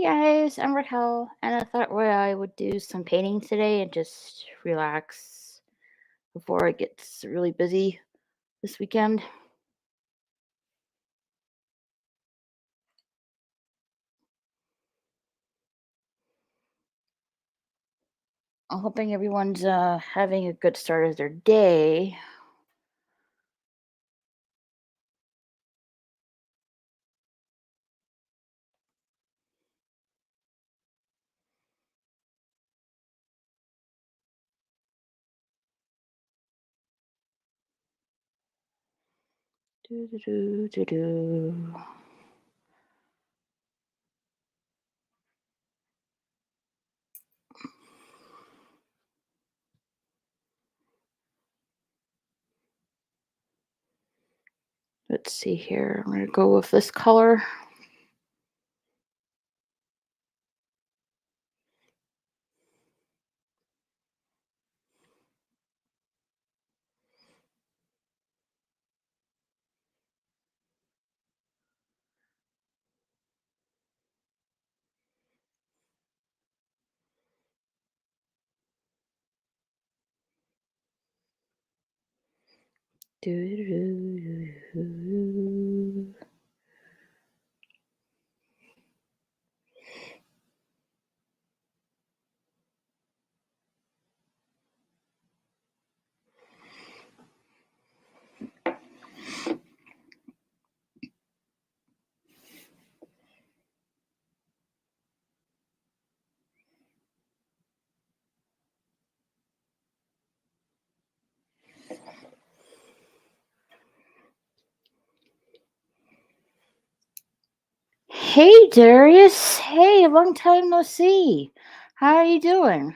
Hey guys, I'm Raquel, and I thought I would do some painting today and just relax before it gets really busy this weekend. I'm hoping everyone's having a good start of their day. Doo-doo-doo-doo-doo. Let's see here. I'm gonna go with this color. Doo-doo-doo-doo-doo. Hey Darius. Hey, long time no see. How are you doing?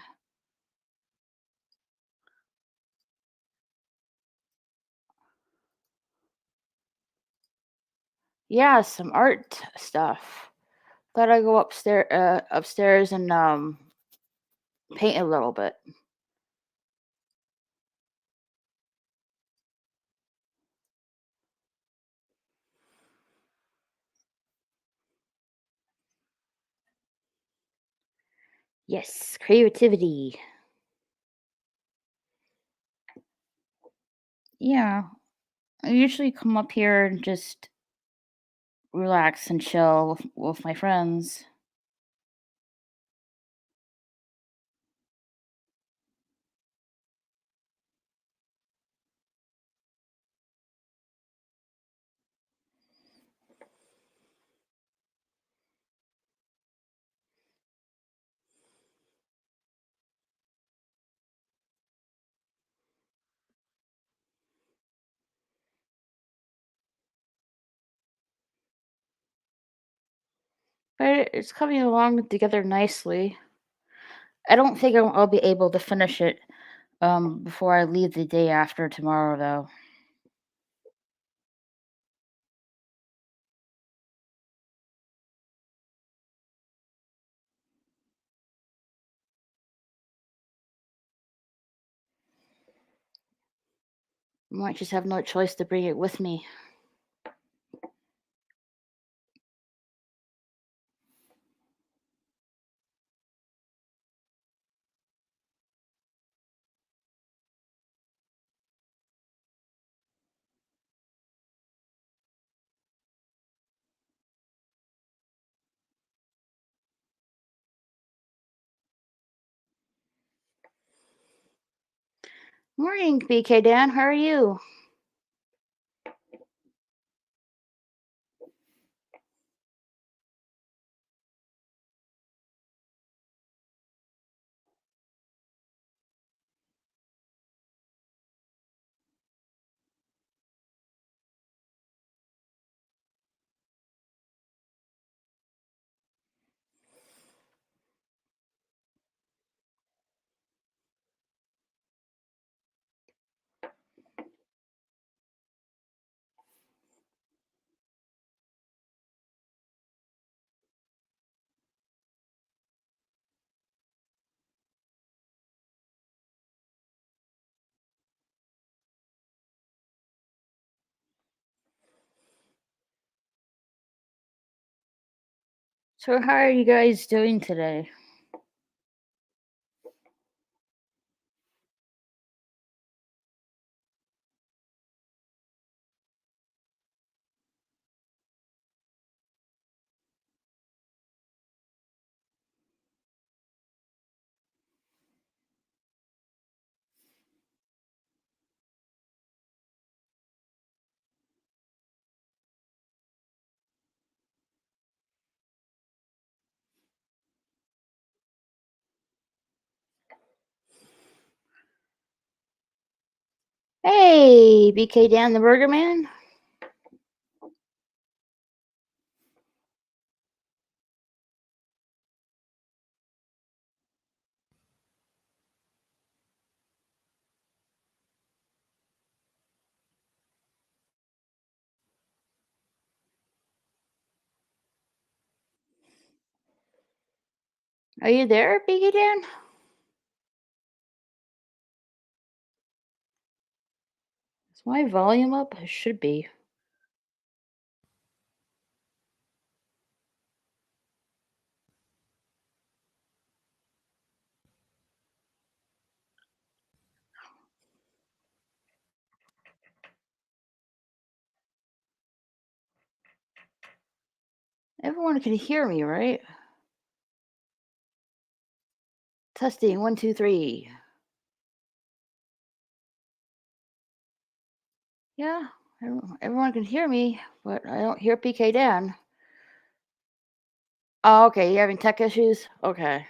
Yeah, some art stuff. Thought I'd go upstairs and paint a little bit. Yes, creativity. Yeah, I usually come up here and just relax and chill with my friends. But it's coming along together nicely. I don't think I'll be able to finish it before I leave the day after tomorrow, though. Might just have no choice to bring it with me. Morning, BK Dan. How are you? So, how are you guys doing today? Hey, BK Dan the Burger Man. Are you there, BK Dan? Is my volume up? It should be. Everyone can hear me, right? Testing 1, 2, 3. Yeah, everyone can hear me, but I don't hear PK Dan. Oh, okay. You having tech issues? Okay.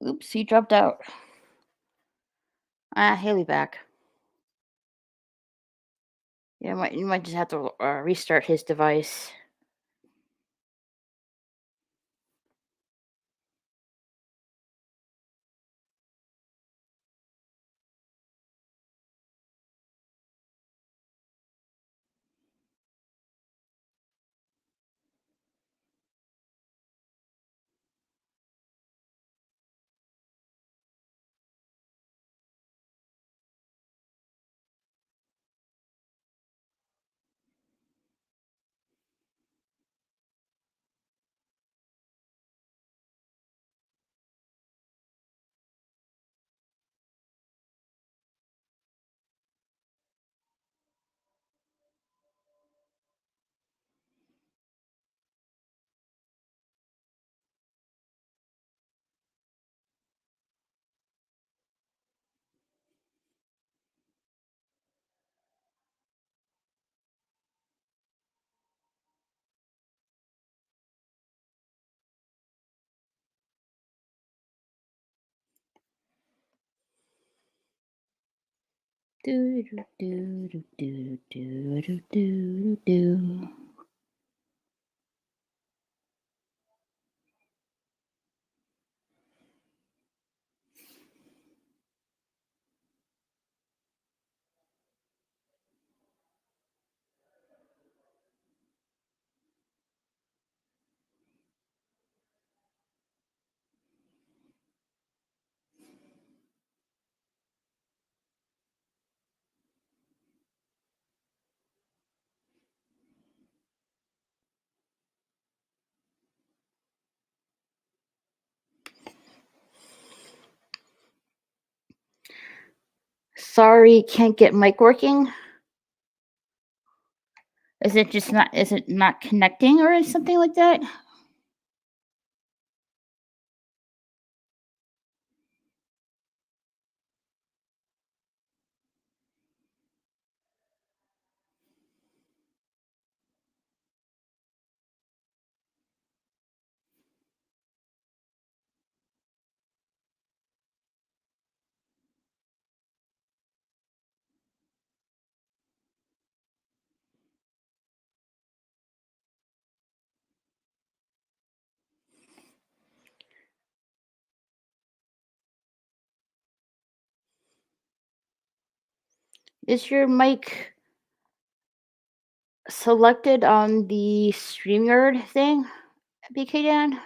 Oops, he dropped out. Ah, he'll be back. Yeah, you might just have to restart his device. Do do do do do do do do do. Sorry, can't get mic working. Is it just not? Is it not connecting or something like that? Is your mic selected on the StreamYard thing, BK Dan?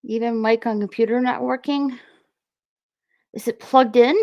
Even mic on computer not working? Is it plugged in?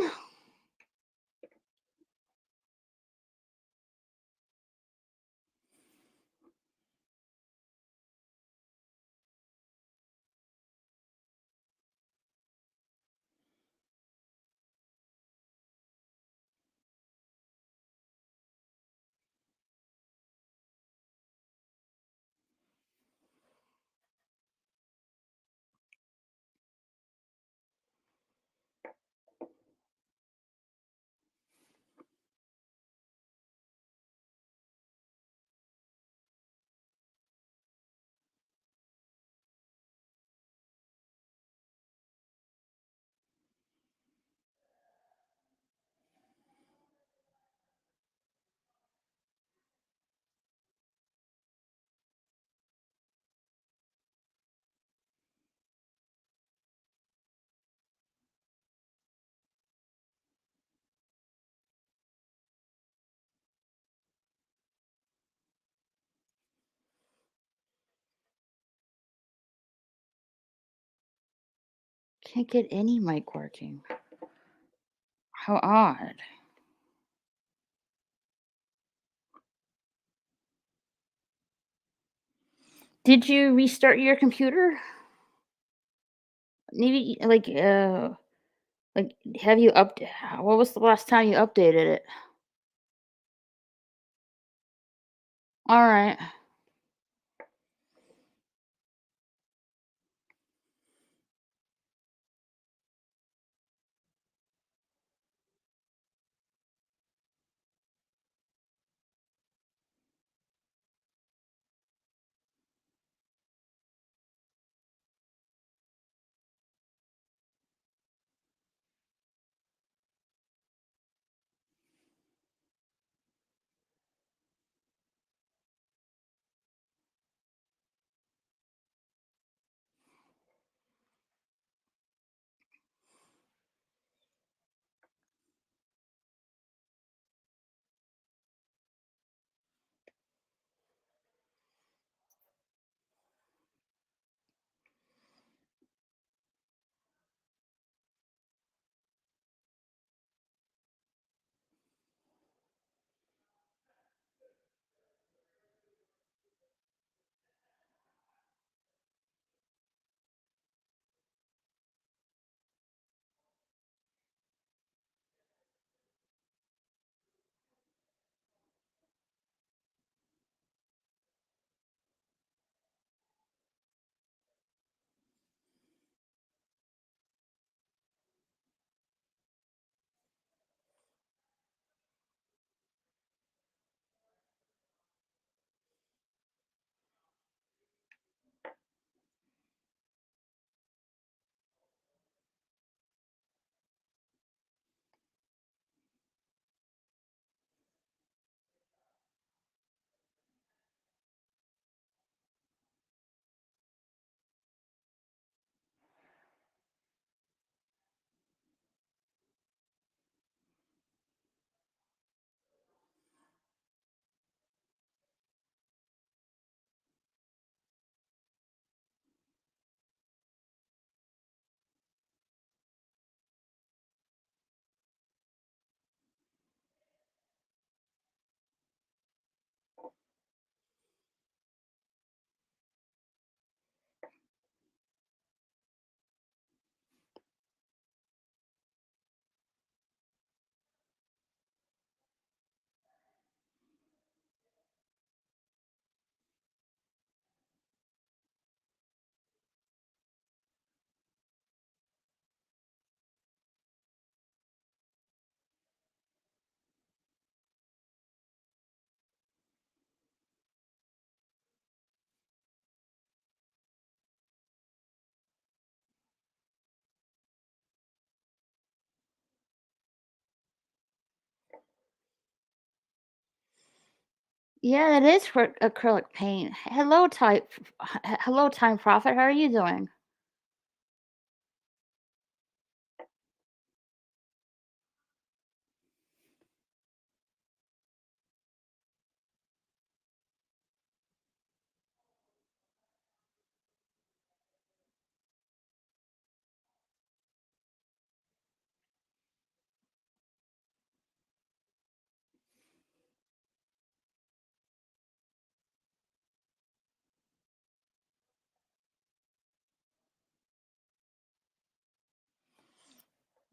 Can't get any mic working. How odd. Did you restart your computer? Maybe like have you up what was the last time you updated it? All right. Yeah, it is for acrylic paint. Hello, Time Prophet. How are you doing?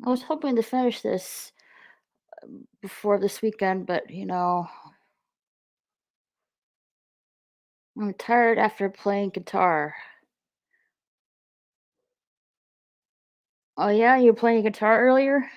I was hoping to finish this before this weekend, but I'm tired after playing guitar. Oh yeah, you were playing guitar earlier?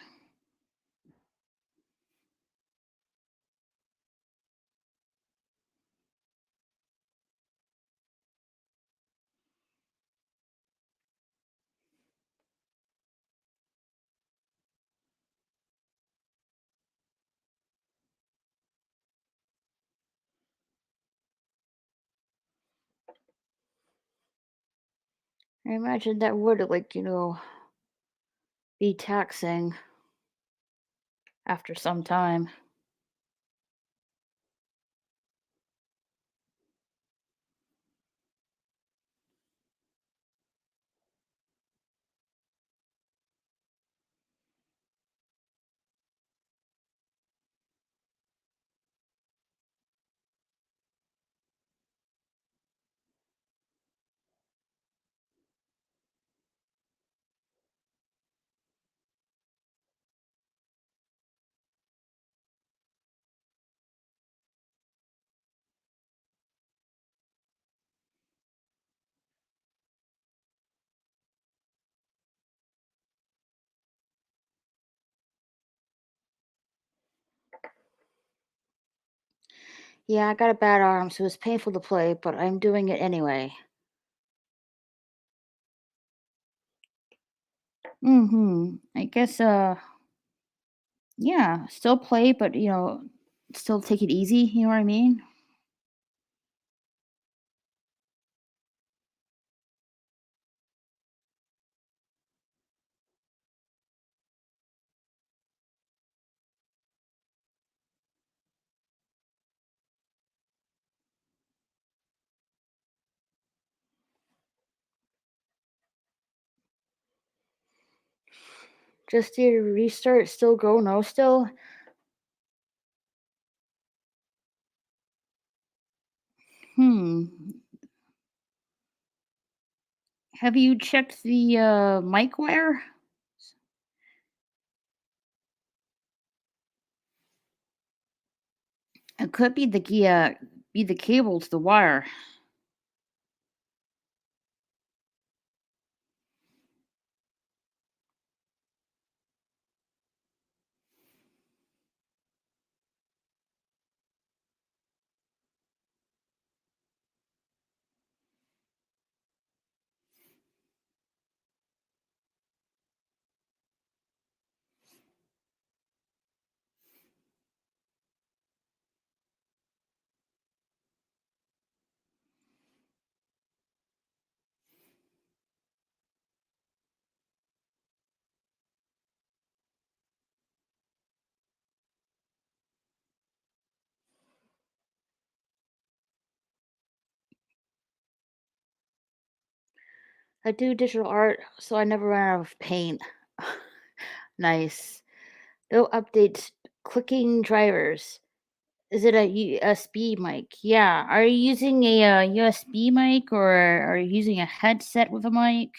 I imagine that would be taxing after some time. Yeah, I got a bad arm, so it's painful to play, but I'm doing it anyway. I guess yeah, still play, but still take it easy, you know what I mean? Just did a restart, still go, no still? Hmm. Have you checked the mic wire? It could be the cable to the wire. I do digital art, so I never run out of paint. Nice. No updates. Clicking drivers. Is it a USB mic? Yeah. Are you using a USB mic or are you using a headset with a mic?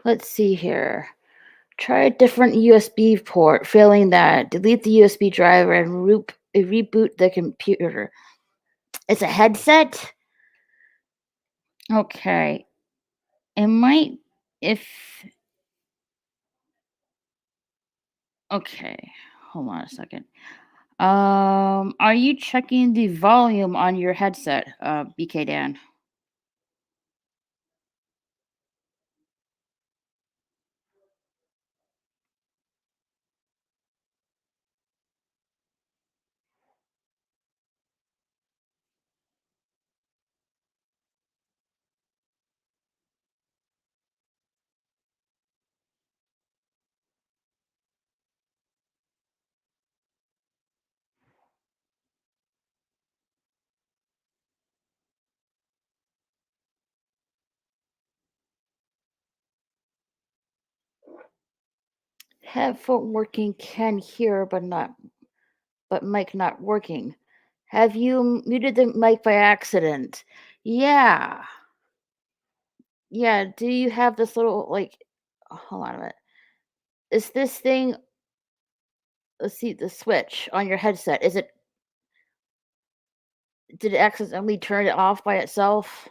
Let's see here. Try a different USB port. Failing that, delete the USB driver and reboot the computer. It's a headset? Okay. It might if okay. Hold on a second. Are you checking the volume on your headset, BK Dan? Headphone working, can hear, but mic not working. Have you muted the mic by accident? Yeah. Yeah. Do you have this little like hold on a minute. Is this thing let's see the switch on your headset? Is it did it accidentally turn it off by itself?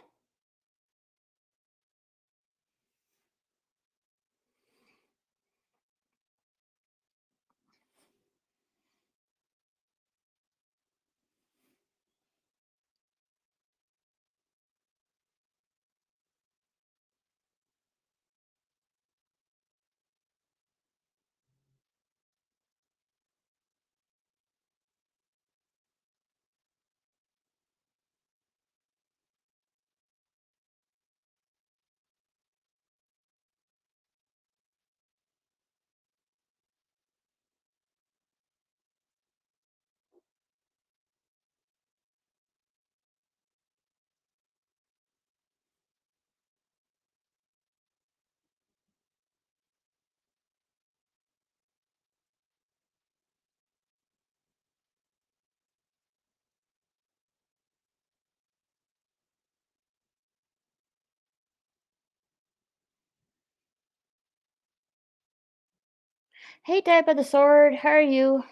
Hey Dad by the sword, how are you?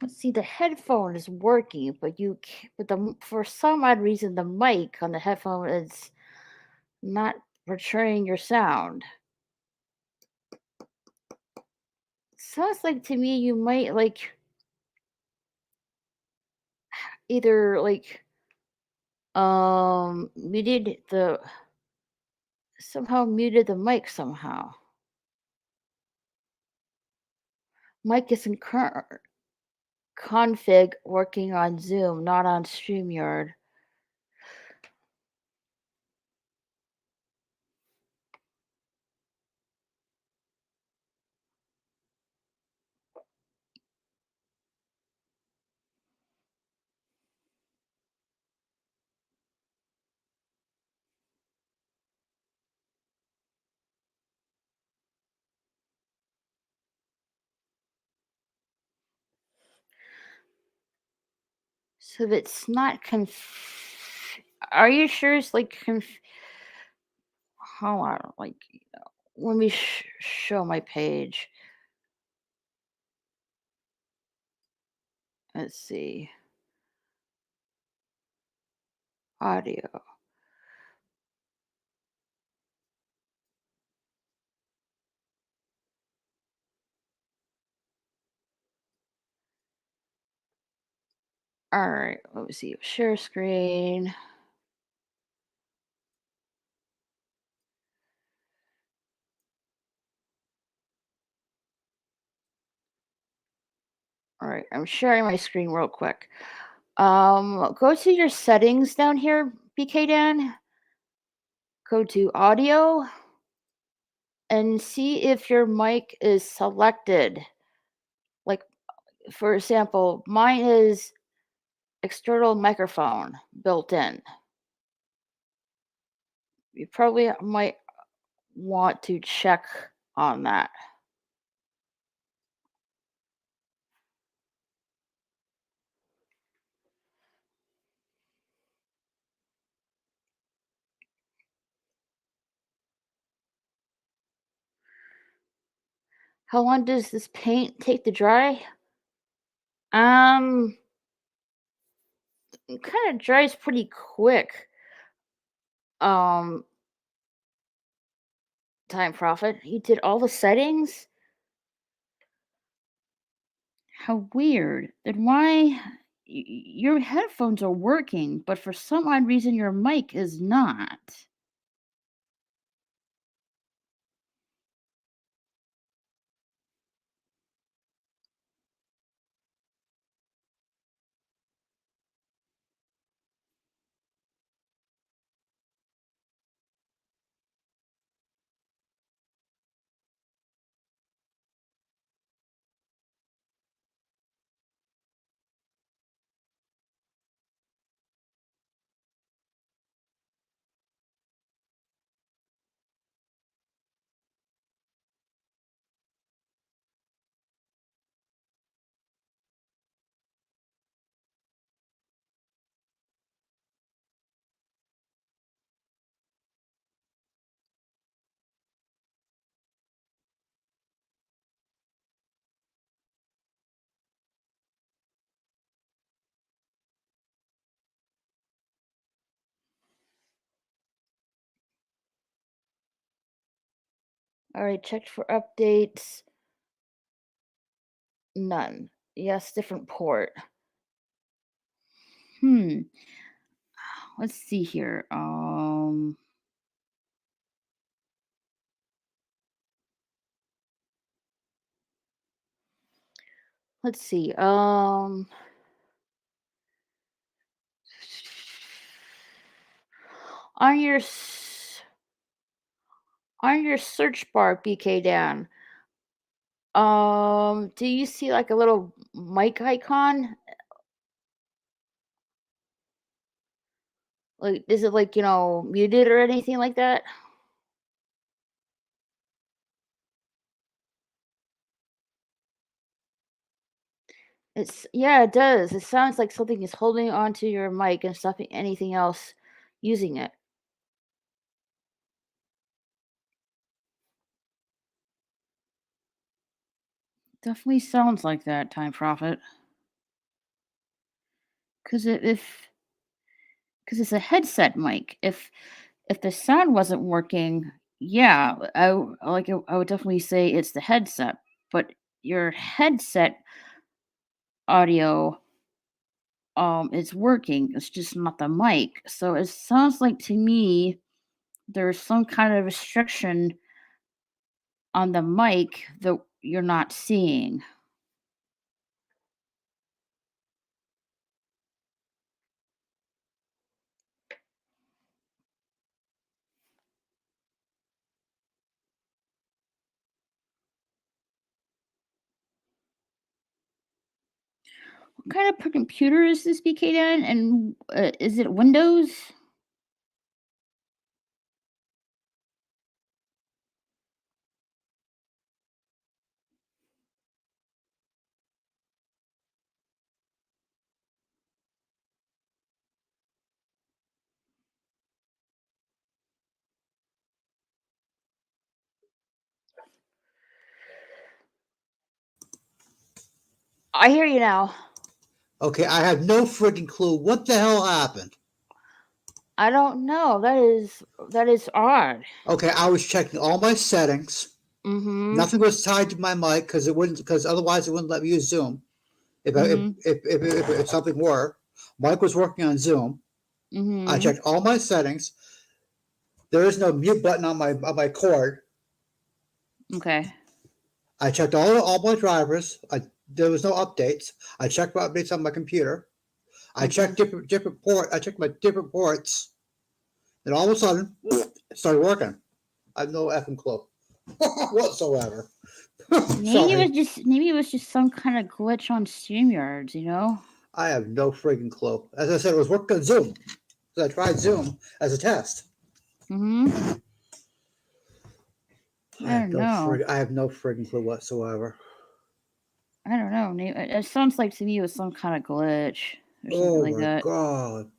Let's see, the headphone is working, but for some odd reason the mic on the headphone is not portraying your sound. Sounds like to me you might like either like muted the somehow muted the mic somehow. Mic is in current config working on Zoom, not on StreamYard. So if it's not are you sure it's like hold on, like let me show my page. Let's see. Audio. All right, let me see. Share screen. All right, I'm sharing my screen real quick. Go to your settings down here, BK Dan. Go to audio and see if your mic is selected. Like, for example, mine is external microphone built in. You probably might want to check on that. How long does this paint take to dry? Um, it kind of dries pretty quick. Um, Time Profit. You did all the settings? How weird. Then why your headphones are working, but for some odd reason your mic is not? All right, checked for updates. None. Yes, different port. Hmm. Let's see here. Let's see. On your on your search bar, BK Dan. Do you see like a little mic icon? Like, is it like, muted or anything like that? Yeah, it does. It sounds like something is holding onto your mic and stopping anything else using it. Definitely sounds like that, Time Prophet. Because because it's a headset mic. If the sound wasn't working, yeah, I would definitely say it's the headset. But your headset audio is working. It's just not the mic. So it sounds like to me there's some kind of restriction on the mic that you're not seeing. What kind of computer is this, BK Dan? And is it Windows? I hear you now. Okay, I have no freaking clue what the hell happened. I don't know. That is odd. Okay, I was checking all my settings. Mm-hmm. Nothing was tied to my mic because otherwise it wouldn't let me use Zoom. Mm-hmm. If something were, mic was working on Zoom. I Mm-hmm. checked all my settings. There is no mute button on my cord. Okay. I checked all my drivers. there was no updates. I checked my updates on my computer. I checked Mm-hmm. different port. I checked my different ports, and all of a sudden, it started working. I have no effing clue whatsoever. Sorry, Maybe it was just some kind of glitch on StreamYards, you know? I have no friggin' clue. As I said, it was working on Zoom. So I tried Zoom as a test. Mm-hmm. I don't know. I have no friggin' clue whatsoever. I don't know. It sounds like to me it was some kind of glitch or something Oh like my that. god.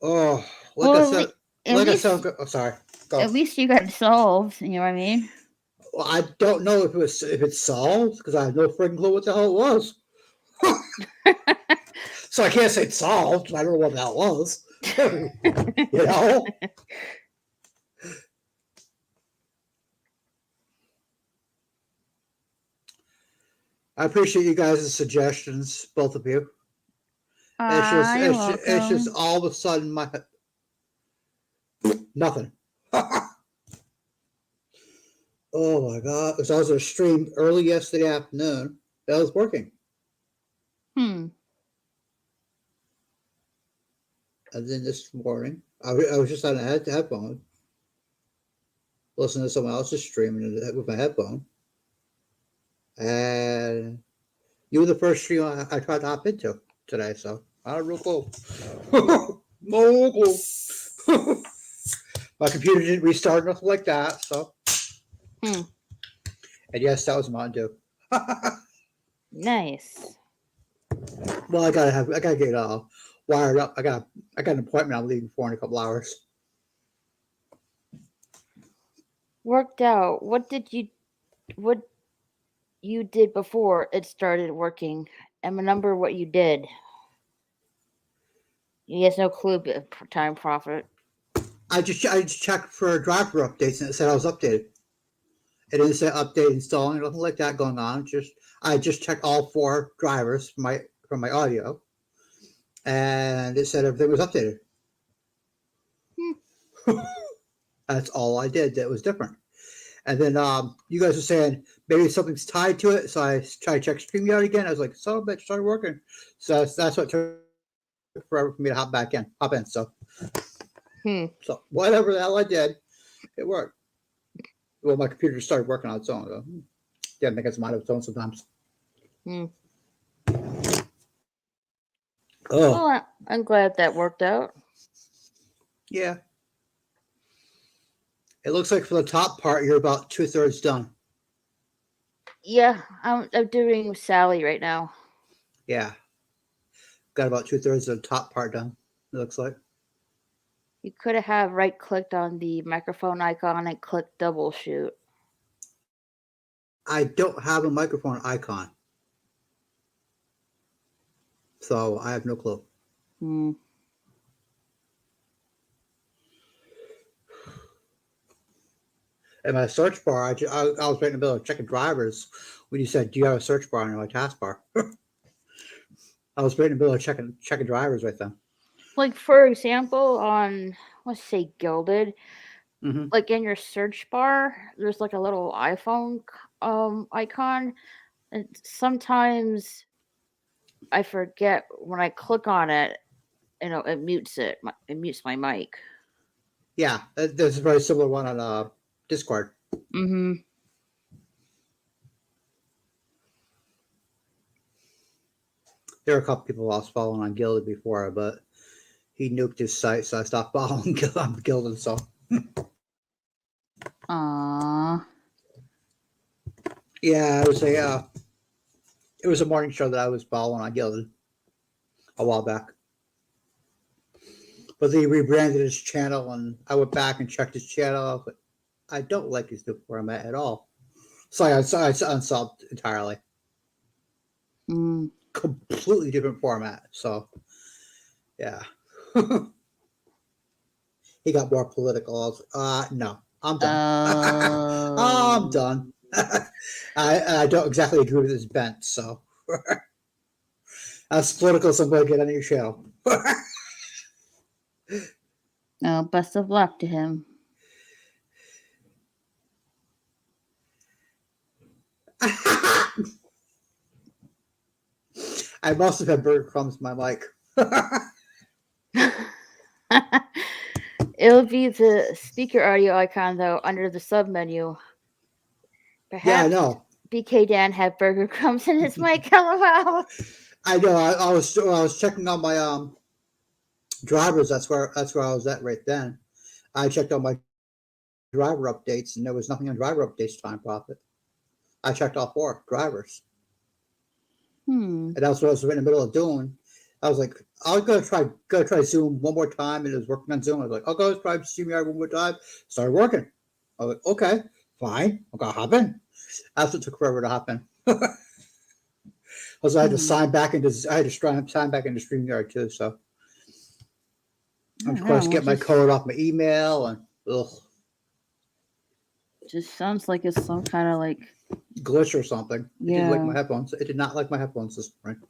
Oh, like I Well, said, at oh, sorry. Go. least you got it solved. You know what I mean? Well, I don't know if it's solved because I have no friggin' clue what the hell it was. So I can't say it's solved. I don't know what that was. You know. I appreciate you guys' suggestions, both of you. You're It's just welcome. all of a sudden my nothing. Oh my god! Because I was on a stream early yesterday afternoon. That was working, Hmm. and then this morning I was just on a headphone, listening to someone else's streaming with my headphone, and you were the first stream I tried to hop into today. So I don't know clue. No clue. My computer didn't restart, nothing like that. So, Hmm. and yes, that was Mountain Dew. Nice. Well, I gotta get wired up. I got an appointment I'm leaving for in a couple hours. Worked out. What you did before it started working? And remember what you did. He has no clue. Time profit. I just checked for driver updates and it said I was updated. It didn't say update installing or nothing like that going on. Just I just checked all four drivers from my audio, and it said everything was updated. Hmm. That's all I did. That was different. And then you guys were saying maybe something's tied to it, so I tried to check StreamYard again. I was like, "So, bitch, started working." So that's what took forever for me to hop in. Hmm. So whatever the hell I did, it worked. Well, my computer started working on its own. Though. Didn't think it's mind of its own sometimes. Hmm. Oh, Well, I'm glad that worked out. yeah. It looks like for the top part, you're about 2/3 done. Yeah, I'm doing Sally right now. Yeah, got about 2/3 of the top part done. It looks like. You could have right clicked on the microphone icon and clicked double shoot. I don't have a microphone icon, so I have no clue. Hmm. In my search bar, I was right in the middle of checking drivers when you said, "Do you have a search bar on your taskbar?" I was right in the middle of checking drivers right then. Like for example, on let's say Gilded, Mm-hmm. like in your search bar, there's like a little iPhone icon, and sometimes I forget when I click on it, it mutes it. It mutes my mic. Yeah, there's a very similar one on Discord. Mm-hmm. There are a couple people I was following on Gilded before, but he nuked his site, so I stopped following Gilded. So Aww. yeah, it was a morning show that I was following on Gilded a while back. But they rebranded his channel, and I went back and checked his channel. But I don't like his new format at all. So I unsubbed entirely. Mm. Completely different format. So yeah. He got more political. I was like, no, I'm done. I'm Oh. done. I don't exactly agree with his bent, so as political as I'm going to get on your show. Oh, best of luck to him. I must have had breadcrumbs in my mic. It'll be the speaker audio icon though under the sub menu. Yeah, I Perhaps know. BK Dan had burger crumbs in his mic. LOL. I know. I was checking on my drivers. That's where I was at right then. I checked on my driver updates, and there was nothing on driver updates time profit. I checked all 4 drivers, and that's what I was in the middle of doing. I was like, I'll go try Zoom one more time, and it was working on Zoom. I was like, I'll go try StreamYard one more time. Started working. I was like, okay, fine. I'm gonna hop in. That's what took forever to hop in. I had to sign back into StreamYard too. So I of don't course know. get my code off my email and Just sounds like it's some kind of like glitch or something. It didn't like my yeah. headphones. It did not like my headphones this morning.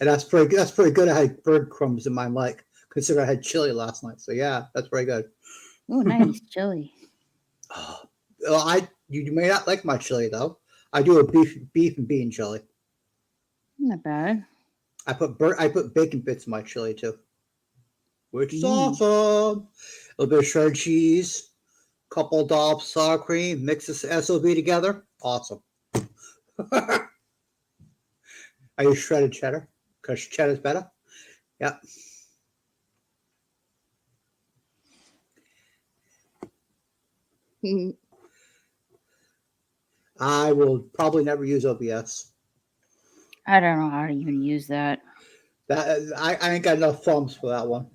And that's pretty good. That's pretty good. I had breadcrumbs in my mic. Consider I had chili last night. So yeah, that's pretty good. Oh, nice chili. Well, you may not like my chili though. I do a beef and bean chili. Not bad. I put bacon bits in my chili too, which is awesome. A little bit of shredded cheese, couple dollops sour cream, mix this SOB together. Awesome. I use shredded cheddar because cheddar's better. Yep. I will probably never use OBS. I don't know how to even use that. I ain't got enough thumbs for that one.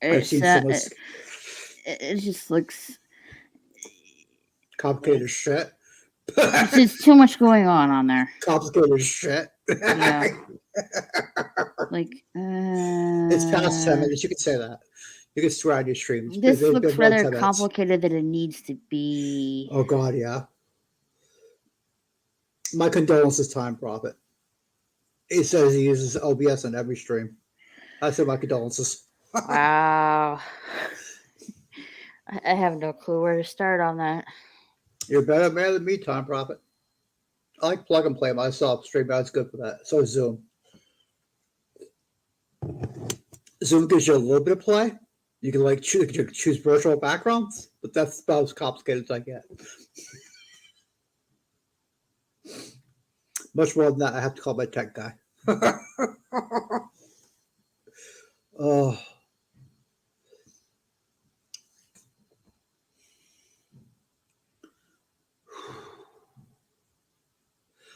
I've seen so much. It just looks Complicated shit. It's just too much going on there. Complicated shit. Yeah. Like it's past 10 minutes. You can say that. You can swear on your stream. This looks rather complicated than it needs to be. Oh God, yeah. My condolences, Time Prophet. He says he uses OBS on every stream. I said my condolences. Wow. I have no clue where to start on that. You're a better man than me, Time Prophet. I like plug and play myself. StreamYard's good for that. So is Zoom. Zoom gives you a little bit of play. You can like choose virtual backgrounds, but that's about as complicated as I get. Much more than that, I have to call my tech guy. Oh.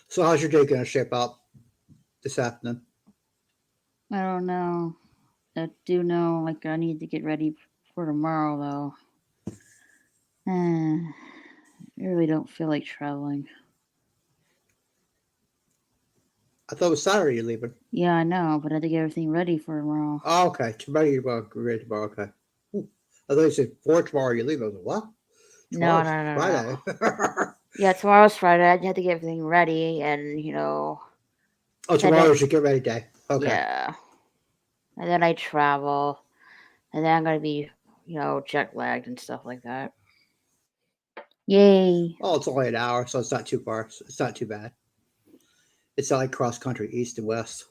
So how's your day going to shape up this afternoon? I don't know. I do know, like, I need to get ready for tomorrow, though. I really don't feel like traveling. I thought it was Saturday you're leaving. Yeah, I know, but I had to get everything ready for tomorrow. Oh, okay. Tomorrow you're ready tomorrow. Okay. Ooh. I thought you said for tomorrow you leave. I was like, what? No. Friday. Yeah, tomorrow's Friday. I had to get everything ready and, Oh, tomorrow's your get ready day. Okay. Yeah. And then I travel. And then I'm going to be, jet lagged and stuff like that. Yay. Oh, it's only an hour, so it's not too far. It's not too bad. It's not like cross country, east and west,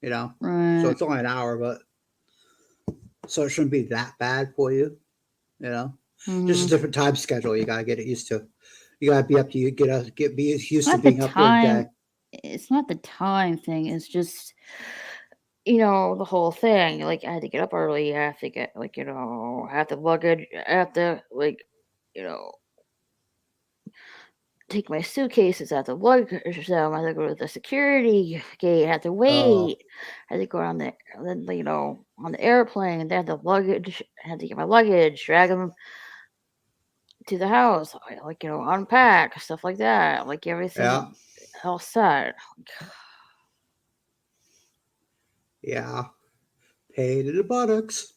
Right. So it's only an hour, but so it shouldn't be that bad for you, Mm-hmm. Just a different time schedule. You gotta get it used to. You gotta be up to be used to being up time, every day. It's not the time thing. It's just, the whole thing. Like I had to get up early. I have to get I have to luggage. I have to take my suitcases out the luggage them. I had to go to the security gate. I had to wait. I had to go on on the airplane. They had the luggage. I had to get my luggage, drag them to the house, unpack stuff like that. Like everything all set. Yeah, pain in the buttocks.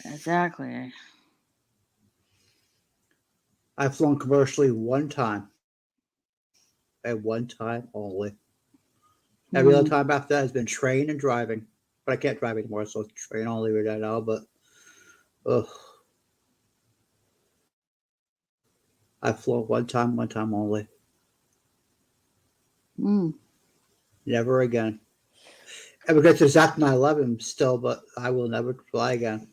Exactly. I've flown commercially one time. At one time only. Every other time after that has been train and driving. But I can't drive anymore, so train I'll leave it at now. But I've flown one time only. Mm. Never again. I would get to Zach 911 still, but I will never fly again.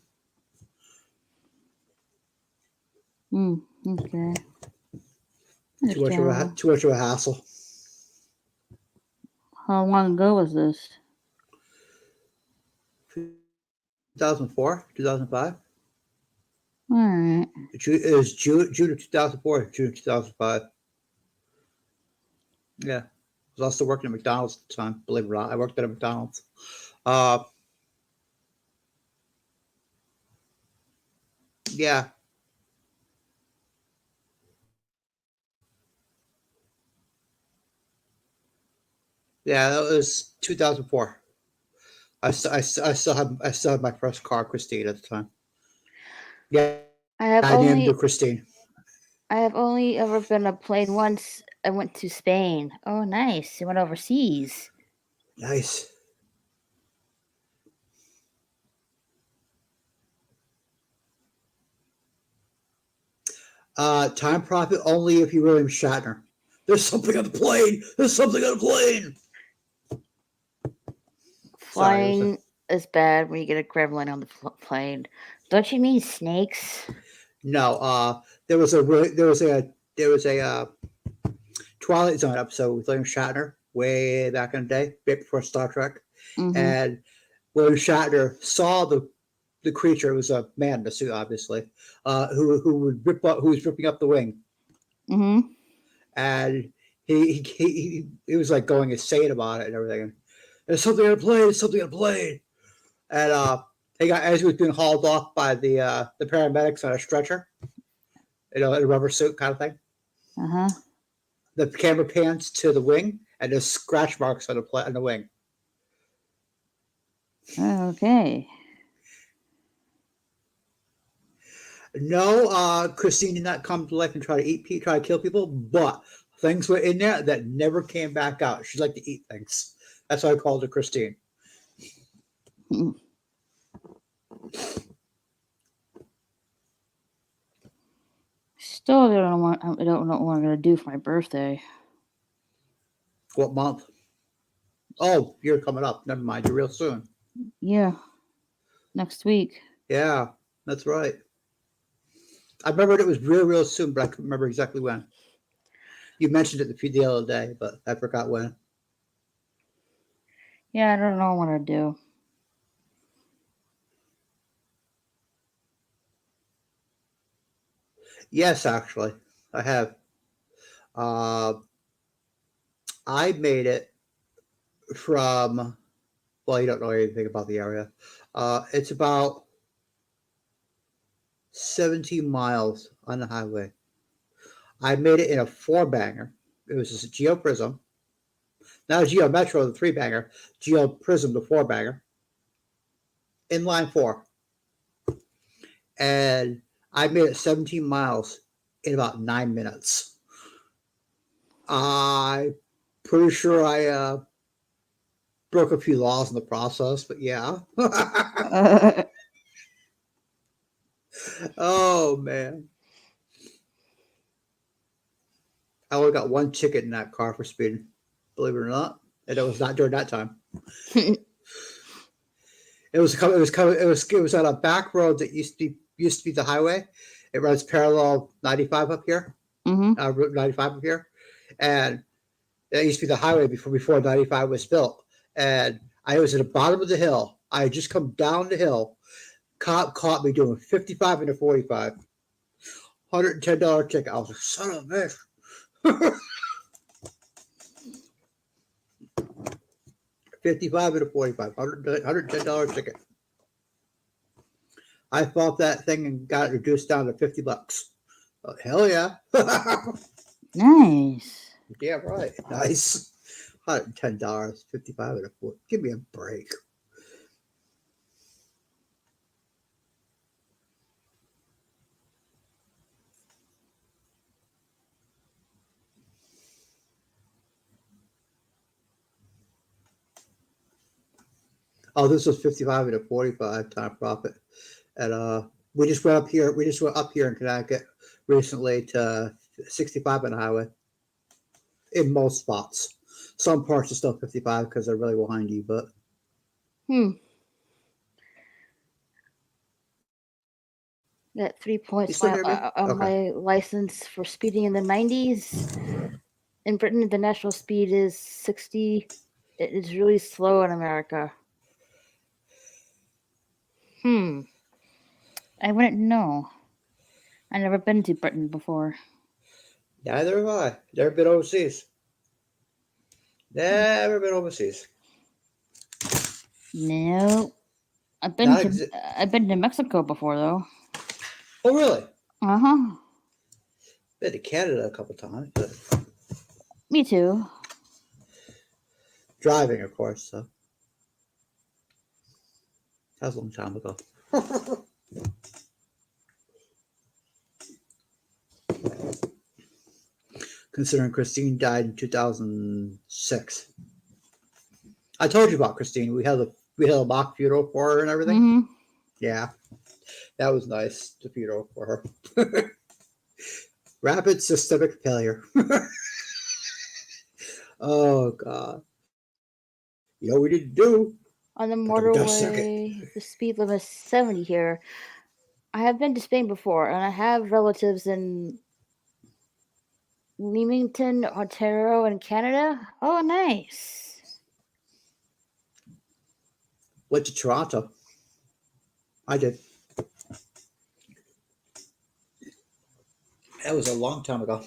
Mm. Okay. Too much of a Understandable. too much of a hassle. How long ago was this? 2004, 2005. All right. It was June of 2004, June of 2005. Yeah. I was also working at McDonald's at the time, believe it or not. I worked at a McDonald's. Uh, yeah. Yeah, that was 2004. I still have my first car, Christine, at the time. Yeah, I I have named her only Christine. I have only ever been on a plane once. I went to Spain. Oh, nice. You went overseas. Nice. Time profit only if you're William Shatner. There's something on the plane. There's something on the plane. Sorry, it was a Flying is bad when you get a gremlin on the plane. Don't you mean snakes? no. There was a there was a Twilight Zone episode with William Shatner way back in the day, right before Star Trek, Mm-hmm. and William Shatner saw the creature. It was a man in a suit, obviously, who was ripping up the wing, Mm-hmm. and he was like going insane about it and everything. There's something on a plane. There's something on a plane, and he got as he was being hauled off by the paramedics on a stretcher, in a rubber suit kind of thing. Uh-huh. The camera pans to the wing, and there's scratch marks on the wing. Okay. No, Christine did not come to life and try to kill people, but things were in there that never came back out. She liked to eat things. That's why I called her Christine. Mm. Still I don't know what I'm gonna do for my birthday. What month? Oh, you're coming up. Never mind. You're real soon. Yeah, next week. Yeah, that's right. I remembered it was real soon, but I couldn't remember exactly when. You mentioned it the other day, but I forgot when. Yeah, I don't know what to do. Yes, actually, I have. Uh, I made it from. Well, you don't know anything about the area. It's about 17 miles on the highway. I made it in a four banger. It was just a Geo Prism, not a Geo Metro, the three banger. Geo Prism, the four banger, inline four, and I made it 17 miles in about 9 minutes. I'm pretty sure I broke a few laws in the process, but yeah. Oh man, I only got one ticket in that car for speeding, believe it or not, and it was not during that time. It was on a back road that used to be the highway. It runs parallel 95 up here, Mm-hmm. Route 95 up here, and it used to be the highway before 95 was built. And I was at the bottom of the hill. I had just come down the hill. Cop caught me doing 55 into 45. $110 ticket. I was like, son of a bitch. 55 into 45. $110 ticket. I fought that thing and got it reduced down to $50. Oh, hell yeah. Nice. Yeah, right. Nice. $110, 55 at a foot. Give me a break. Oh, this was 55 at a 45 time profit. And we just went up here. We just went up here in Connecticut recently to 65 on the highway in most spots. Some parts are still 55 because they're really windy, but Hmm. Got 3 you points still hear me? on Okay. my license for speeding in the 90s. In Britain, the national speed is 60. It is really slow in America. Hmm. I wouldn't know. I've never been to Britain before. Neither have I. Never been overseas. Never been overseas. No. I've been Not to exi- I've been to Mexico before though. Oh, really? Uh-huh. Been to Canada a couple times, but Me too. driving, of course. So that was a long time ago. Considering Christine died in 2006. I told you about Christine. We had a mock funeral for her and everything. Mm-hmm. Yeah, that was nice. The funeral for her. Rapid systemic failure. Oh God. You know what we need to do? On the Put them a death circuit. motorway, the speed limit is 70 here. I have been to Spain before, and I have relatives in Leamington, Ontario, and Canada. Oh, nice. Went to Toronto. I did. That was a long time ago.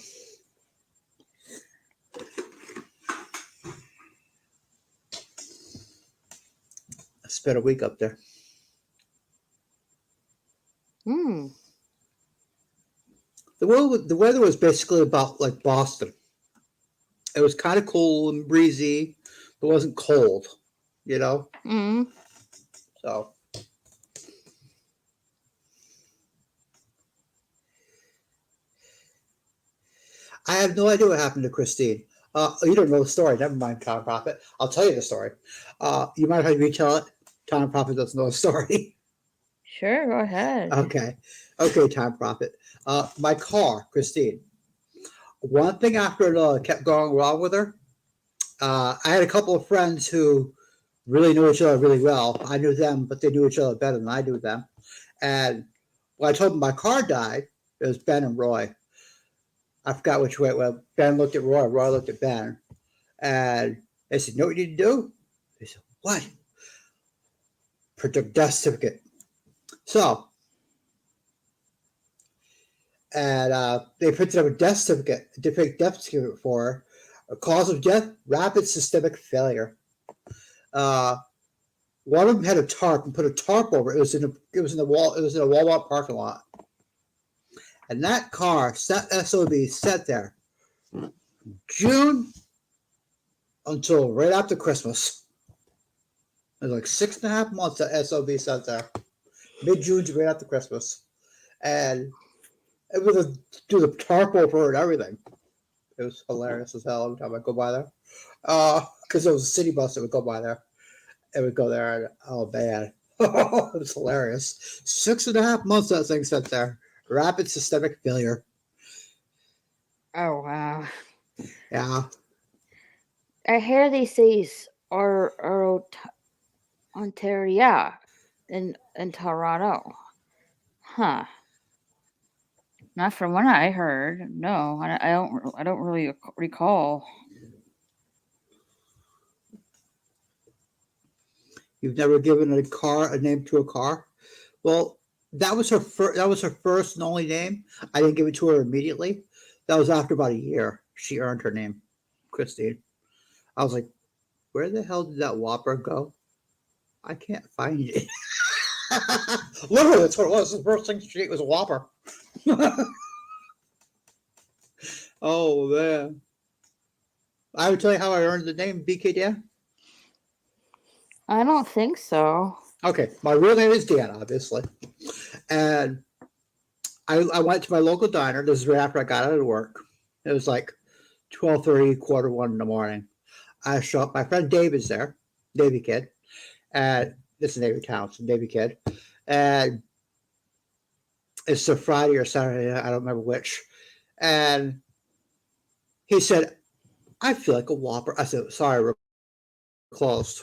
I spent a week up there. Hmm. The weather was basically about like Boston. It was kind of cool and breezy, but it wasn't cold, you know? Hmm. So I have no idea what happened to Christine. You don't know the story. Never mind, Time Prophet. I'll tell you the story. You might have me tell it. Time Prophet doesn't know the story. Sure, go ahead. Okay. Okay, Time Prophet. My car, Christine. One thing after another kept going wrong with her. I had a couple of friends who really knew each other really well. I knew them, but they knew each other better than I knew them. And when I told them my car died, it was Ben and Roy. I forgot which way. Well, Ben looked at Roy, Roy looked at Ben, and they said, "You know what you need to do?" They said, "What?" Print a death certificate. So, and they printed up a death certificate, a fake death certificate for her. A cause of death: rapid systemic failure. Uh, One of them had a tarp and put a tarp over it. It was in the wall. It was in a Walmart parking lot. And that car, SOB, sat there June until right after Christmas. It was like 6.5 months that SOB sat there. Mid-June to right after Christmas. And it was do the tarp over and everything. It was hilarious as hell every time I go by there. Because it was a city bus that would go by there. It would go there and oh man. It was hilarious. 6.5 months that thing sat there. Rapid systemic failure. Oh, wow. Yeah. I hear they say Ontario in Toronto. Huh. Not from what I heard. No, I don't really recall. You've never given a name to a car? Well, that was her first and only name. I didn't give it to her immediately. That was after about a year. She earned her name, Christine. I was like, where the hell did that Whopper go? I can't find it. Literally, that's what it was. The first thing she ate was a Whopper. Oh man. I would tell you how I earned the name BK Dan. I don't think so. Okay, my real name is Dan, obviously. And I went to my local diner. This is right after I got out of work. It was like 12:30, quarter one in the morning. I show up. My friend David's there, Davy Kid, and this is Navy Townsend, Davy Kid, and it's a Friday or Saturday. I don't remember which. And he said, I feel like a Whopper. I said, sorry, we're closed.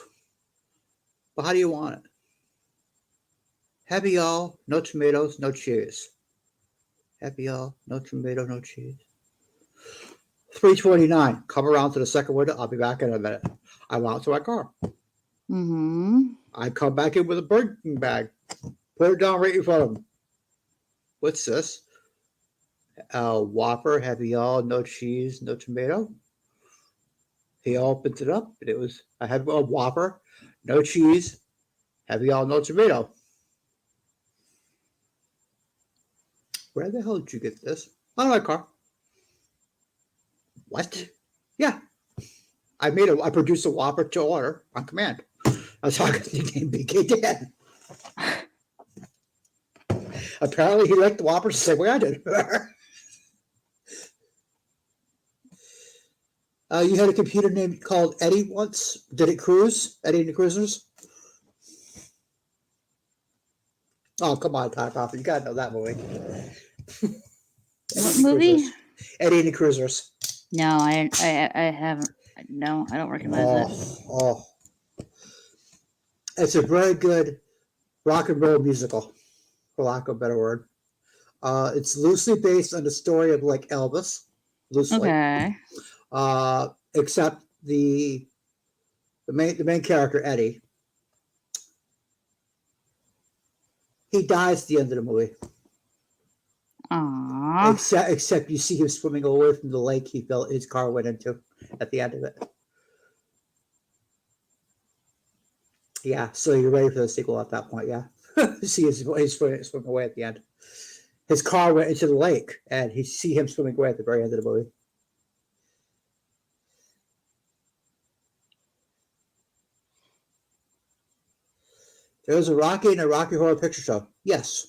But how do you want it? Heavy all, no tomatoes, no cheese. Heavy all, no tomato, no cheese. 3:29. Come around to the second window. I'll be back in a minute. I went out to my car. Mm-hmm. I come back in with a Burger King bag. Put it down right in front of him. What's this? Whopper, heavy all, no cheese, no tomato. He opens it up, and it was I had a Whopper, no cheese, heavy all, no tomato. Where the hell did you get this? Out of my car. What? Yeah, I produced a Whopper to order on command. I was talking to the BK Dan. Apparently, he liked the Whoppers the same way I did. You had a computer name called Eddie once. Did it cruise? Eddie and the Cruisers? Oh, come on, Ty Papa. You gotta know that movie. What movie? Eddie and the Cruisers. No, I haven't. No, I don't recognize it. Oh. It's a very good rock and roll musical, for lack of a better word. It's loosely based on the story of like Elvis, loosely. Okay. Except the main character Eddie, he dies at the end of the movie. Aww. Except you see him swimming away from the lake his car went into at the end of it. Yeah, so you're ready for the sequel at that point, yeah. You see he's swimming away at the end. His car went into the lake, and you see him swimming away at the very end of the movie. There was a Rocky and a Rocky Horror Picture Show. Yes.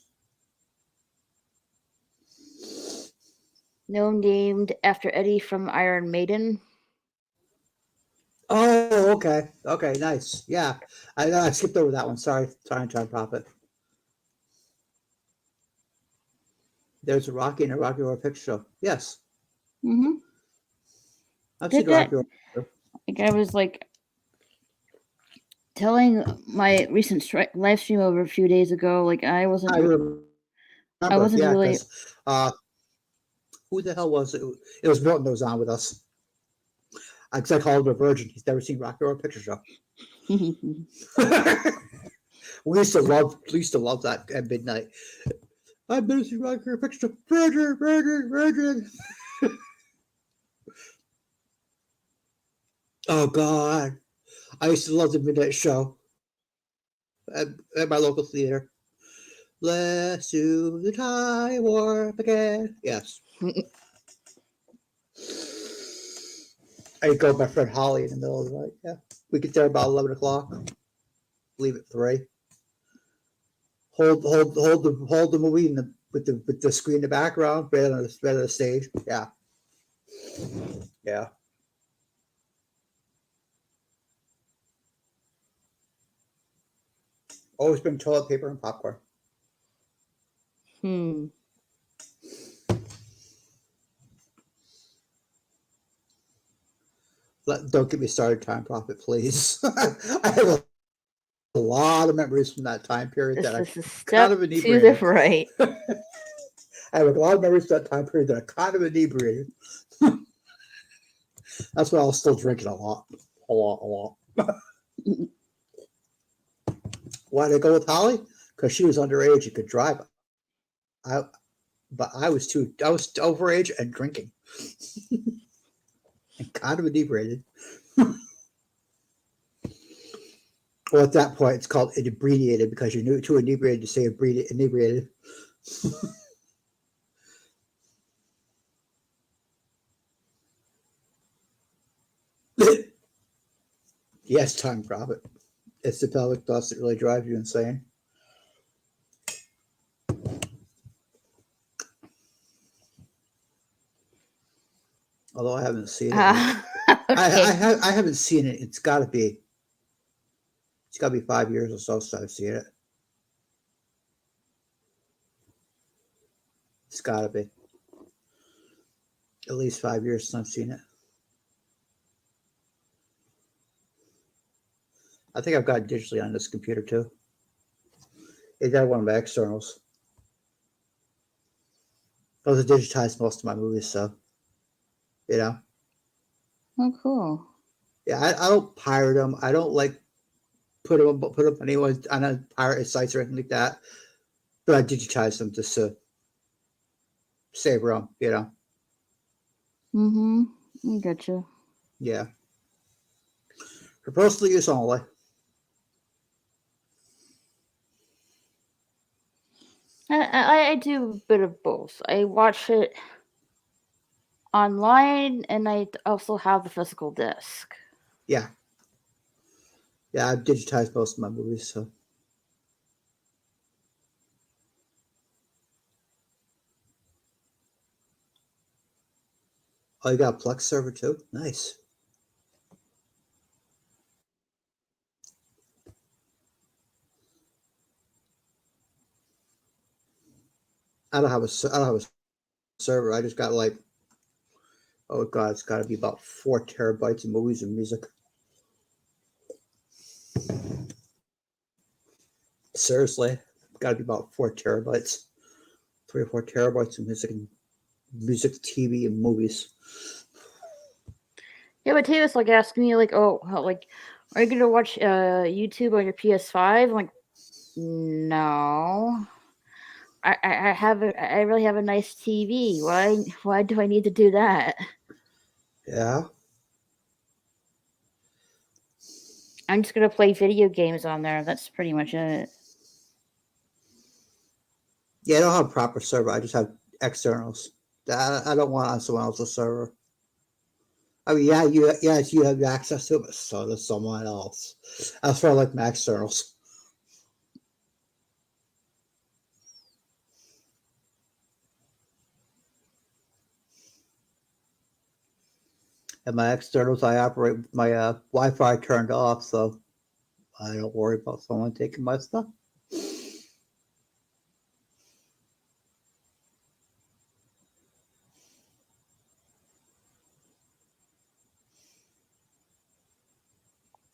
No, named after Eddie from Iron Maiden. Oh, okay. Okay, nice. Yeah. I skipped over that one. Sorry, John Prophet. There's a Rocky and a Rocky Horror Picture Show. Yes. Mm-hmm. I've Did seen that? Rocky Horror. Like I was like telling my recent live stream over a few days ago. Like I wasn't. I remember. I wasn't Yeah, really. because who the hell was it? It was Milton that was on with us. I called him a virgin. He's never seen Rocky Horror Picture Show. we used to love that at midnight. I've never seen Rocky Horror Picture Show. Virgin. Oh God, I used to love the midnight show at my local theater. Let's do the time warp again. Yes. I'd go with my friend Holly in the middle of the night. Yeah, we get there about 11 o'clock. Leave at 3. Hold the movie with the screen in the background, right on the stage. Yeah, yeah. Always bring toilet paper and popcorn. Don't get me started, Time Prophet, please. I have a lot of memories from that time period that This is I step kind of to the inebriated. right. I have a lot of memories from that time period that I kind of inebriated. That's why I was still drinking a lot. Why did I go with Holly? Because she was underage and could drive. But I was overage and drinking. And kind of inebriated. Well, at that point, it's called inebriated because you're too inebriated to say inebriated. Yes, Time Prophet. It's the pelvic thrust that really drives you insane. Although I haven't seen it yet. Okay. I haven't seen it. It's got to be 5 years or so since I've seen it. It's got to be at least 5 years since I've seen it. I think I've got it digitally on this computer too. It's got one of my externals. Those are digitized most of my movies, so you know. Oh, cool. Yeah, I don't pirate them. I don't like put up anyone on a pirate sites or anything like that. But I digitize them just to save room, you know. Mm-hmm. I gotcha. Yeah, for personal use only. I do a bit of both. I watch it online, and I also have the physical disc. Yeah, yeah, I've digitized most of my movies, so. Oh, you got a Plex server too? Nice. I don't have a server. I just got like, oh god, it's got to be about 4 terabytes of movies and music. Seriously, got to be about 4 terabytes, 3 or 4 terabytes of music, TV, and movies. Yeah, but Taylor's like asking me like, oh, like, are you gonna watch YouTube on your PS5? I'm like, no. I have I really have a nice TV. Why do I need to do that? Yeah, I'm just gonna play video games on there. That's pretty much it. yeah. I don't have a proper server. I just have externals. I don't want on someone else's server. I mean, yes, you have access to it, but so does someone else. That's why I like my externals. And my externals, I operate with my Wi-Fi turned off, so I don't worry about someone taking my stuff.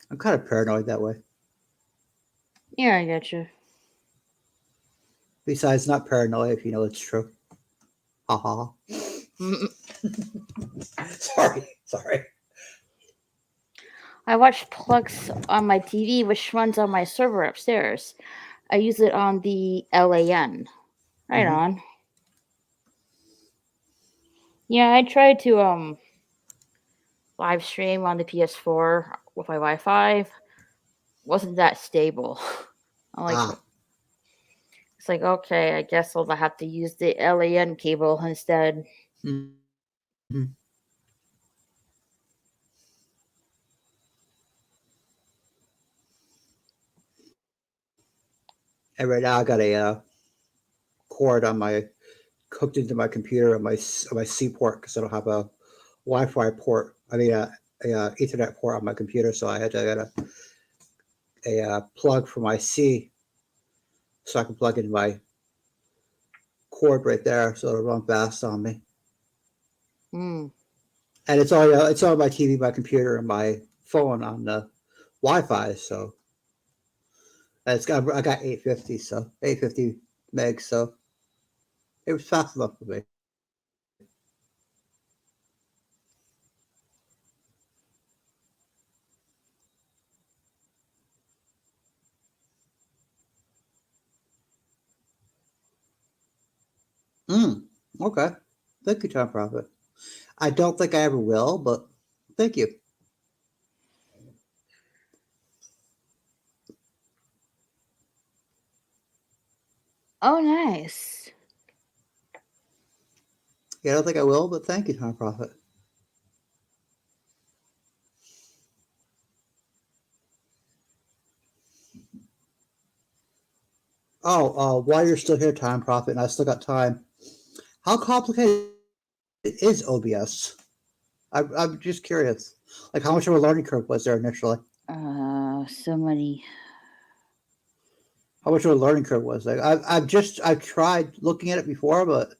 I'm kind of paranoid that way. Yeah, I get you. Besides, not paranoid if you know it's true. Haha. Sorry. I watch Plex on my TV, which runs on my server upstairs. I use it on the LAN. Right Mm-hmm. on. Yeah, I tried to live stream on the PS4 with my Wi-Fi. Wasn't that stable. I'm like, Ah. it's like, okay, I guess I'll have to use the LAN cable instead. Mm-hmm. And right now I got a cord on my hooked into my computer on my C port because I don't have a Wi-Fi port. I mean a Ethernet port on my computer, so I had to get a plug for my C so I can plug in my cord right there, so it'll run fast on me. Mm. And it's on my TV, my computer, and my phone on the Wi-Fi. So I got 850, so 850 megs, so it was fast enough for me. Mm, okay. Thank you, Tom Profit. I don't think I ever will, but thank you. Oh, nice. Yeah, I don't think I will, but thank you, Tom Profit. Oh, while you're still here, Time Profit, and I still got time. How complicated is OBS? I'm just curious. Like, how much of a learning curve was there initially? So many. How much of a learning curve was there? I've tried looking at it before, but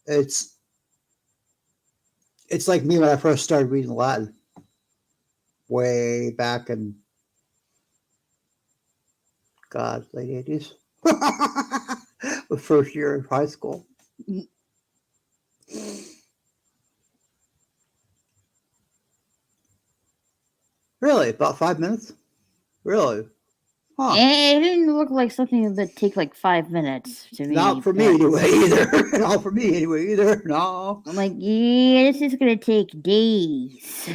it's it's like me when I first started reading Latin way back in God, late 80s. The first year of high school. Really? About 5 minutes? Really? Huh. It didn't look like something that would take like 5 minutes to me. Not for me anyway either. Not for me anyway either. No. I'm like, yeah, this is gonna take days.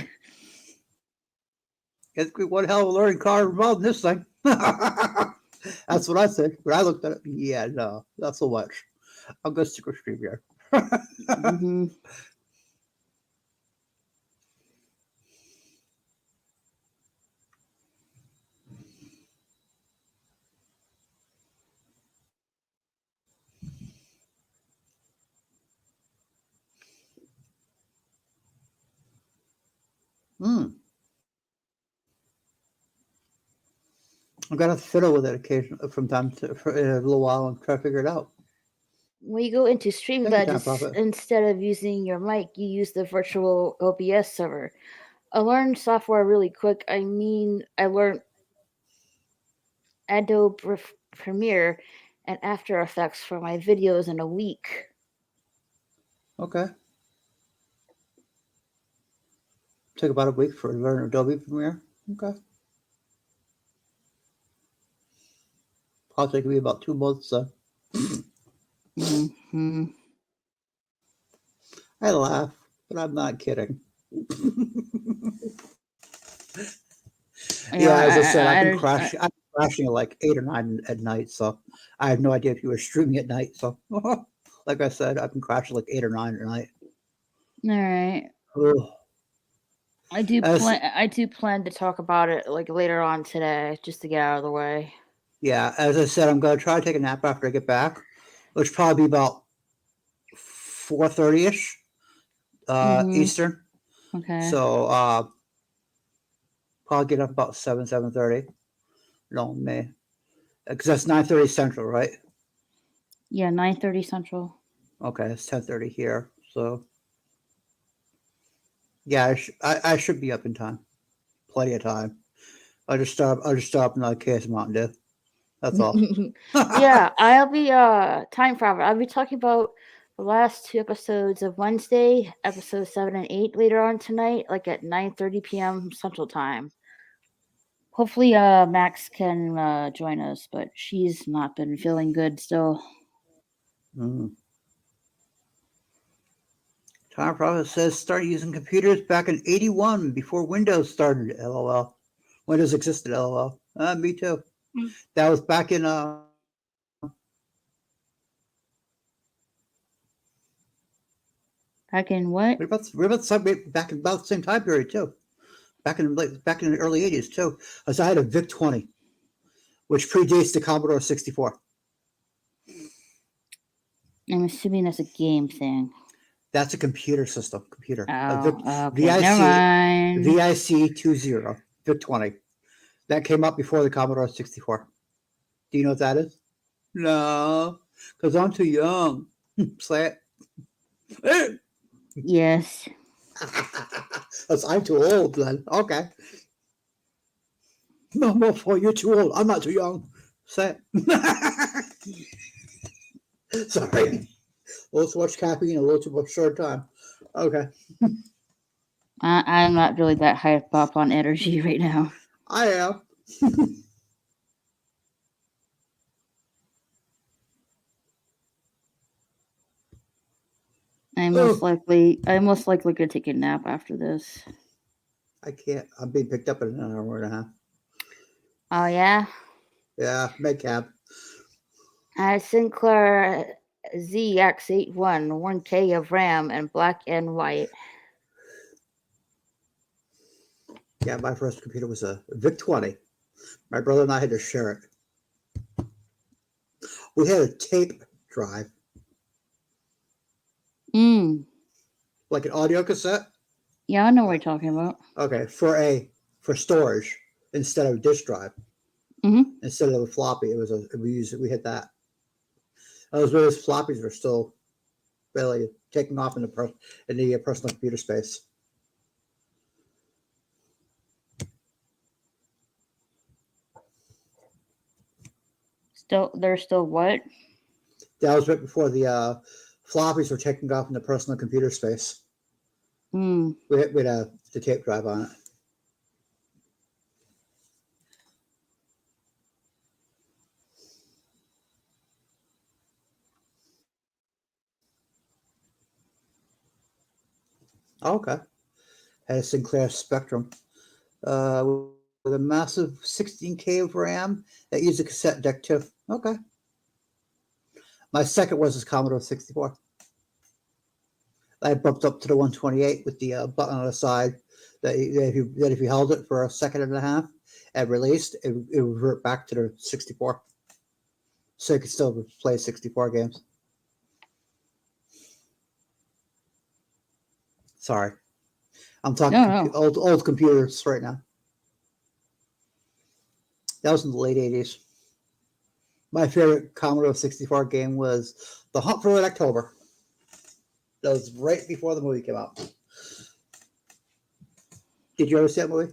It's one hell of a learning curve involved in this thing. That's what I said when I looked at it. Yeah, no, not so much. I'm gonna stick with StreamYard. Mm-hmm. I'm gonna fiddle with it occasionally from time to for a little while and try to figure it out. When you go into Thank you, Streamlabs, Time Prophet. instead of using your mic, you use the virtual OBS server. I learned software really quick. I learned Adobe Premiere and After Effects for my videos in a week. Okay. Took about a week for learn Adobe Premiere. Okay. Probably take me about 2 months. Mm-hmm. I laugh, but I'm not kidding. Yeah, as I said, I've been crashing. I'm crashing at like 8 or 9 at night, so I have no idea if you were streaming at night. So, like I said, I've been crashing like 8 or 9 at night. All right. Ugh. I do plan to talk about it like later on today, just to get out of the way. Yeah, as I said, I'm gonna try to take a nap after I get back, which probably be about 4:30 ish Eastern. Okay. So probably get up about 7:30. No, me, because that's 9:30 Central, right? Yeah, 9:30 Central. Okay, it's 10:30 here. So yeah, I should be up in time. Plenty of time. I'll just stop another case of Mountain Dew. That's all. Yeah, I'll be time travel. I'll be talking about the last 2 episodes of Wednesday, episodes 7 and 8 later on tonight, like at 9:30 p.m. Central Time. Hopefully Max can join us, but she's not been feeling good still. Time Prophet says start using computers back in 81 before Windows started. LOL. Windows existed. LOL. Me too. That was back in Back in what? we're about back in about the same time period too. Back in the early 80s too. As I had a VIC 20, which predates the Commodore 64. I'm assuming that's a game thing. That's a computer system. Computer. Oh, okay. Never mind. VIC 20, VIC 20. That came out before the Commodore 64. Do you know what that is? No, because I'm too young. Say it. Yes. I'm too old then. Okay. No more for you're too old. I'm not too young. Say it. Sorry. A little too much caffeine, a little too much short time. Okay. I'm not really that hyped up on energy right now. I am. I'm most likely gonna take a nap after this. I can't. I'm being picked up in an hour and a half. Oh yeah? Yeah, med cab. Sinclair ZX81, 1K of RAM and black and white. Yeah, my first computer was a VIC 20. My brother and I had to share it. We had a tape drive. Like an audio cassette? Yeah, I know what you're talking about. Okay, for storage instead of a disk drive. Instead of a floppy, we had that. Those floppies were still really taking off in the personal computer space. They're still what? That was right before the floppies were taking off in the personal computer space. Hmm. We had the tape drive on it. Okay. Had a Sinclair Spectrum with a massive 16K of RAM that used a cassette deck too. Okay. My second was a Commodore 64. I bumped up to the 128 with the button on the side that if you held it for a second and a half and released, it would revert back to the 64. So you could still play 64 games. Sorry. I'm talking No. old computers right now. That was in the late 80s. My favorite Commodore 64 game was The Hunt for Red October. That was right before the movie came out. Did you ever see that movie?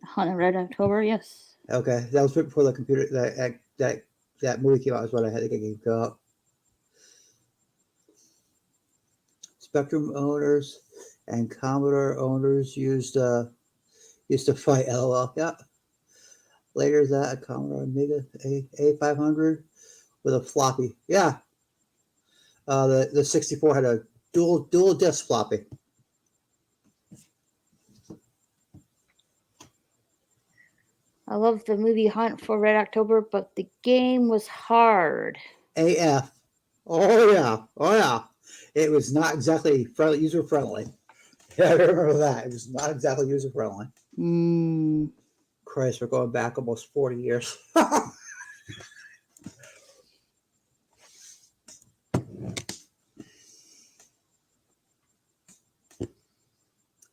Hunt Red October, yes. Okay, that was right before the computer that movie came out. Is what I had to get go up. Spectrum owners and Commodore owners used to fight. LOL. Yeah. Later that a Commodore Amiga A500 with a floppy. Yeah. The 64 had a dual disc floppy. I love the movie Hunt for Red October, but the game was hard. AF. Oh yeah. It was not exactly user friendly. Yeah, I remember that. It was not exactly user friendly. Christ, we're going back almost 40 years.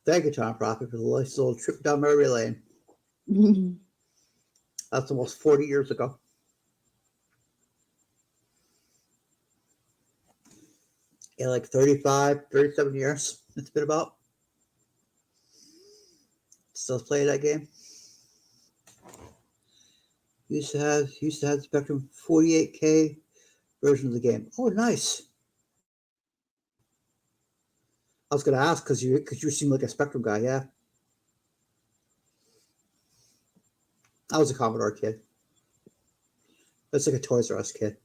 Thank you, Tom Prophet, for the nice little trip down memory lane. That's almost 40 years ago. Yeah, like 35, 37 years it's been about. Still play that game. Used to have Spectrum 48K version of the game. Oh, nice. I was gonna ask because you seem like a Spectrum guy, yeah. I was a Commodore kid. That's like a Toys R Us kid.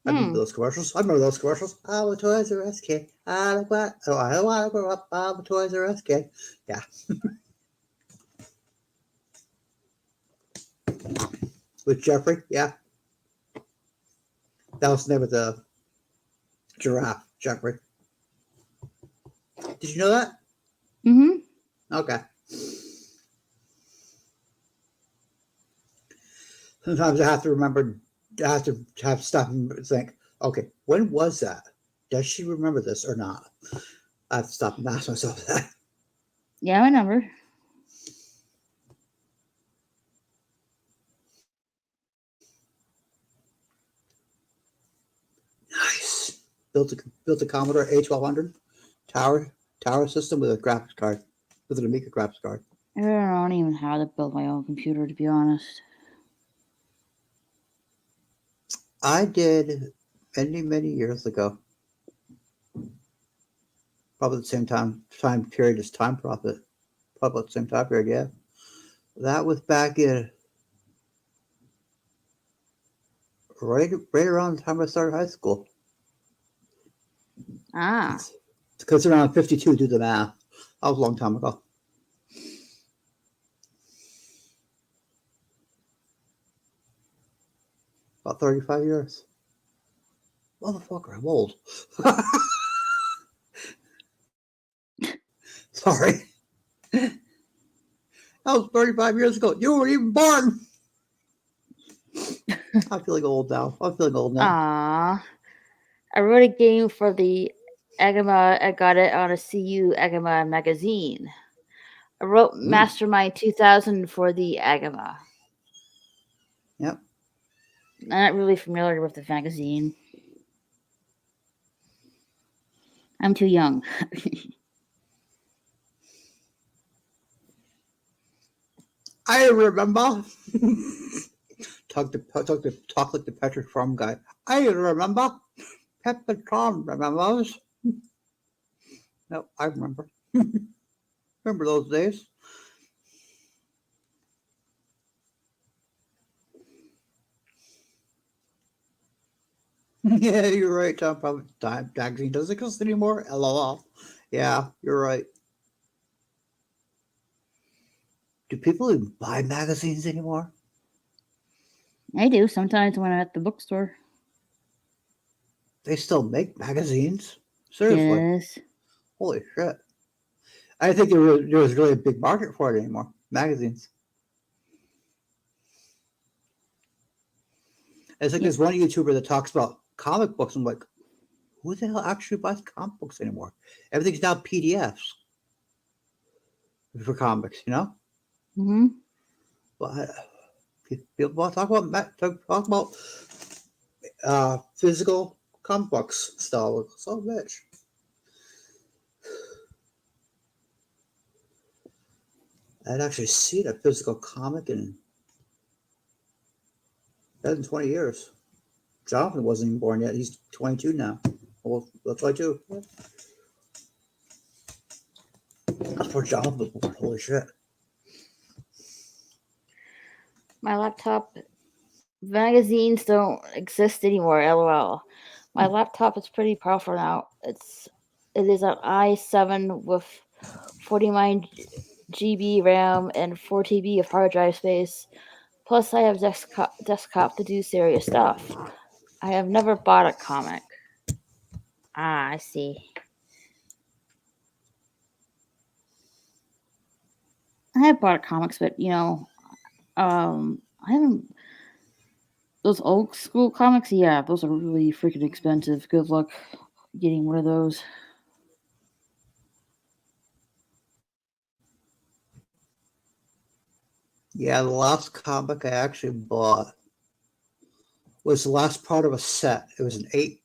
I remember those commercials. I'm a Toys R Us kid. I don't want to grow up. I'm a Toys R Us kid. Yeah. With Jeffrey, yeah. That was the name of the giraffe, Jeffrey. Did you know that? Okay. Sometimes I have to remember, I have to stop and think, okay, when was that? Does she remember this or not? I have to stop and ask myself that. Yeah, I remember. Nice. Built a Commodore A1200 tower system with a graphics card, with an Amiga graphics card. I don't even know how to build my own computer, to be honest. I did many years ago. Probably the same time period as Time Prophet. Probably the same time period, yeah. That was back in right around the time I started high school. Because around 52, do the math. That was a long time ago. About 35 years. Motherfucker, I'm old. Sorry. That was 35 years ago. You weren't even born. I'm feeling old now. I wrote a game for the Agama. I got it on a CU Agama magazine. I wrote Mastermind 2000 for the Agama. Yep. I'm not really familiar with the magazine. I'm too young. I remember. talk like the Patrick Farm guy. I remember. Pepper Tom remembers. No, I remember. Remember those days? Yeah, you're right, Tom. Probably Time Magazine doesn't exist anymore. LOL. Yeah, you're right. Do people even buy magazines anymore? I do sometimes when I'm at the bookstore. They still make magazines? Seriously. Yes. Holy shit. I didn't think there was really a big market for it anymore. Magazines. It's like Yeah. there's one YouTuber that talks about comic books. I'm like, who the hell actually buys comic books anymore? Everything's now PDFs for comics, you know? Mm-hmm. But people want to talk about physical comic books style. So bitch. I'd actually seen a physical comic in 20 years. Jonathan wasn't even born yet. He's 22 now. Well, 22. That's poor Jonathan was born. Holy shit. My laptop magazines don't exist anymore. LOL. My laptop is pretty powerful now. It is an i7 with 49 GB RAM and 4 TB of hard drive space. Plus, I have desktop to do serious stuff. I have never bought a comic. Ah, I see. I have bought comics, but I haven't. Those old school comics, yeah, those are really freaking expensive. Good luck getting one of those. Yeah, the last comic I actually bought was the last part of a set. It was an eight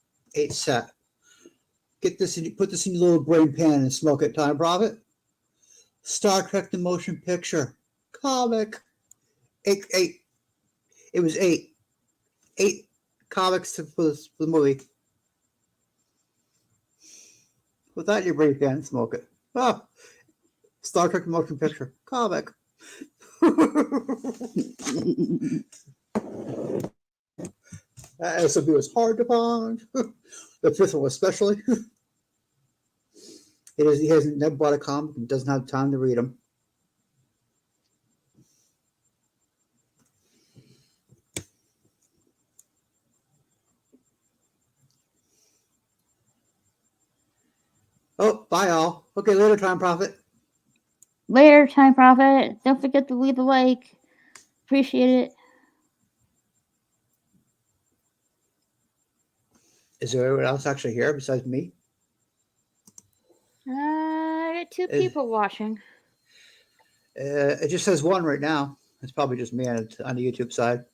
set. Get this in, put this in your little brain pan and smoke it. Time profit. Star Trek: The Motion Picture comic. Eight. It was eight comics for the movie. Put that in your brain pan and smoke it. Ah, Star Trek: The Motion Picture comic. That SOB was hard to find. The fifth one especially. He hasn't never bought a comic and doesn't have time to read them. Oh, bye all. Okay, later, Time Profit. Later, Time Prophet. Don't forget to leave a like. Appreciate it. Is there anyone else actually here besides me? I got two people watching. It just says one right now. It's probably just me on the YouTube side.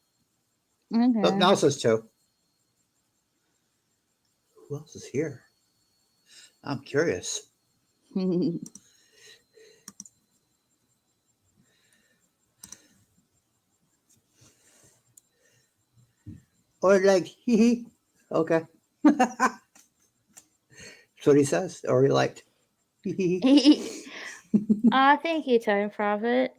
Okay. Oh, now it says two. Who else is here? I'm curious. Or like, hee hee. Okay. That's what he says. Or he liked. Hee hee. Thank you, Time Prophet.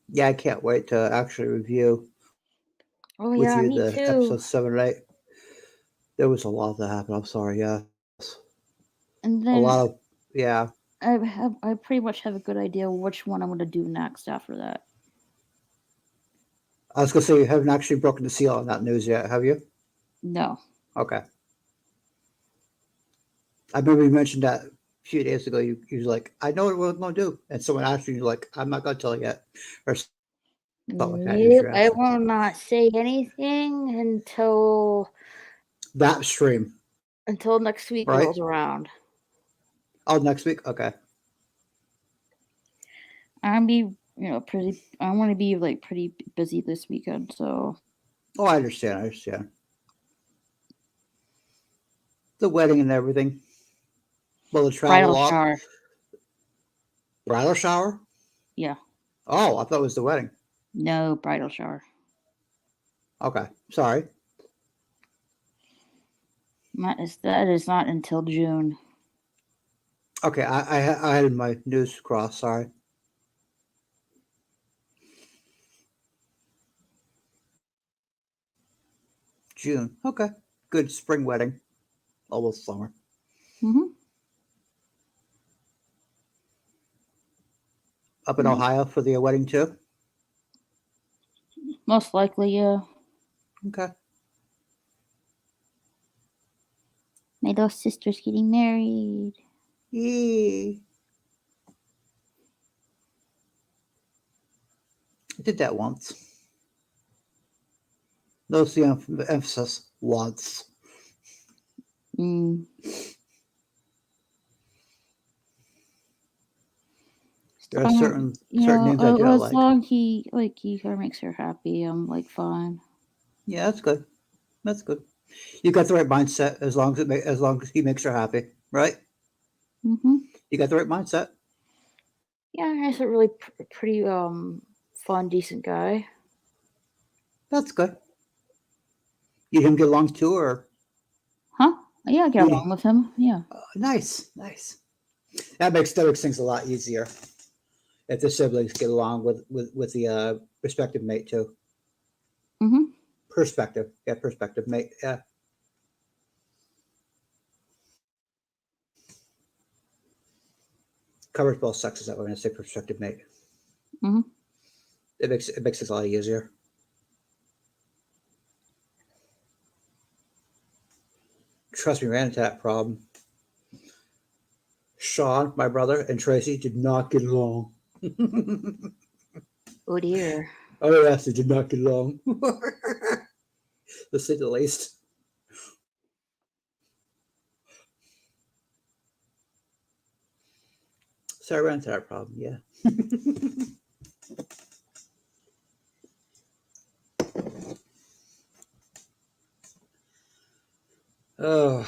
Yeah, I can't wait to actually review Oh with yeah, you me the too. episode 7 and 8. There was a lot that happened. I'm sorry. Yes. And A then lot of, yeah. I pretty much have a good idea which one I'm gonna do next after that. I was going to say, you haven't actually broken the seal on that news yet, have you? No. Okay. I remember you mentioned that a few days ago. You was like, I know what we're going to do. And someone asked you, you're like, I'm not going to tell you yet. Or something like that. Use Nope, your I answer. will not say anything That stream, until next week right? rolls around. Oh, next week? Okay. I want to be like pretty busy this weekend, so Oh, I understand. The wedding and everything. Will it travel Bridal up? shower. Bridal shower? Yeah. Oh, I thought it was the wedding. No, bridal shower. Okay, sorry. That is not until June. Okay, I had my news crossed. Sorry. June. Okay, good spring wedding. Almost summer. Mm-hmm. Up in Yeah. Ohio for the wedding too. Most likely, yeah. Okay. My little sister's getting married. Yay. I did that once. Notice the emphasis. Once. Mm. There are certain You certain know, names I do not as like. long he kind of makes her happy, I'm like fine. Yeah, that's good. That's good. You got the right mindset as long as he makes her happy, right? Mm-hmm. You got the right mindset. Yeah, he's a really pretty fun, decent guy. That's good. You him get along too, or Huh? Yeah, I get you? along with him. Yeah. Nice, nice. That makes things a lot easier if the siblings get along with the respective mate too. Mm-hmm. Perspective, yeah, perspective mate, yeah. Covers both sexes that way when I say perspective mate. Mm-hmm. It makes it a lot easier. Trust me, ran into that problem. Sean, my brother, and Tracy did not get along. Oh dear. Oh yes, they did not get along. To say the least. So I ran into that problem, yeah. Oh,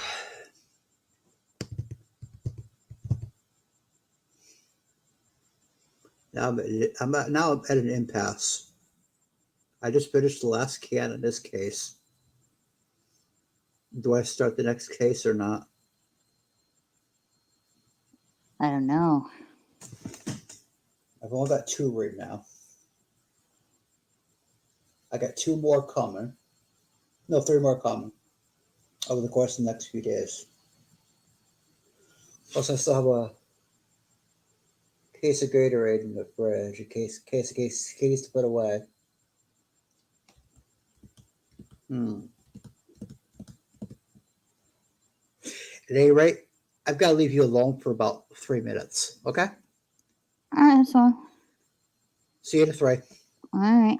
now I'm at an impasse. I just finished the last can in this case. Do I start the next case or not? I don't know. I've only got two right now. I got two more coming. No, three more coming over the course of the next few days. Plus, I still have a case of Gatorade in the fridge, a case to put away. Hmm. At any rate, I've got to leave you alone for about 3 minutes. Okay? All right, that's all. See you in 3. All right.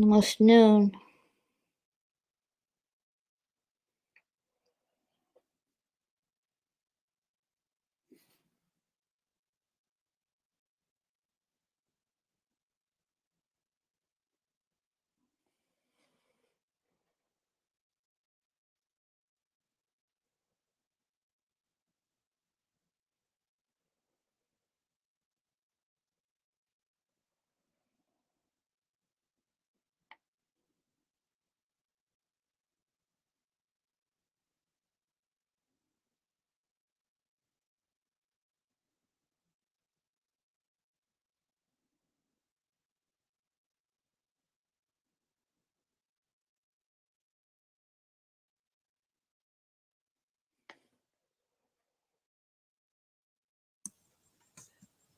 Almost noon.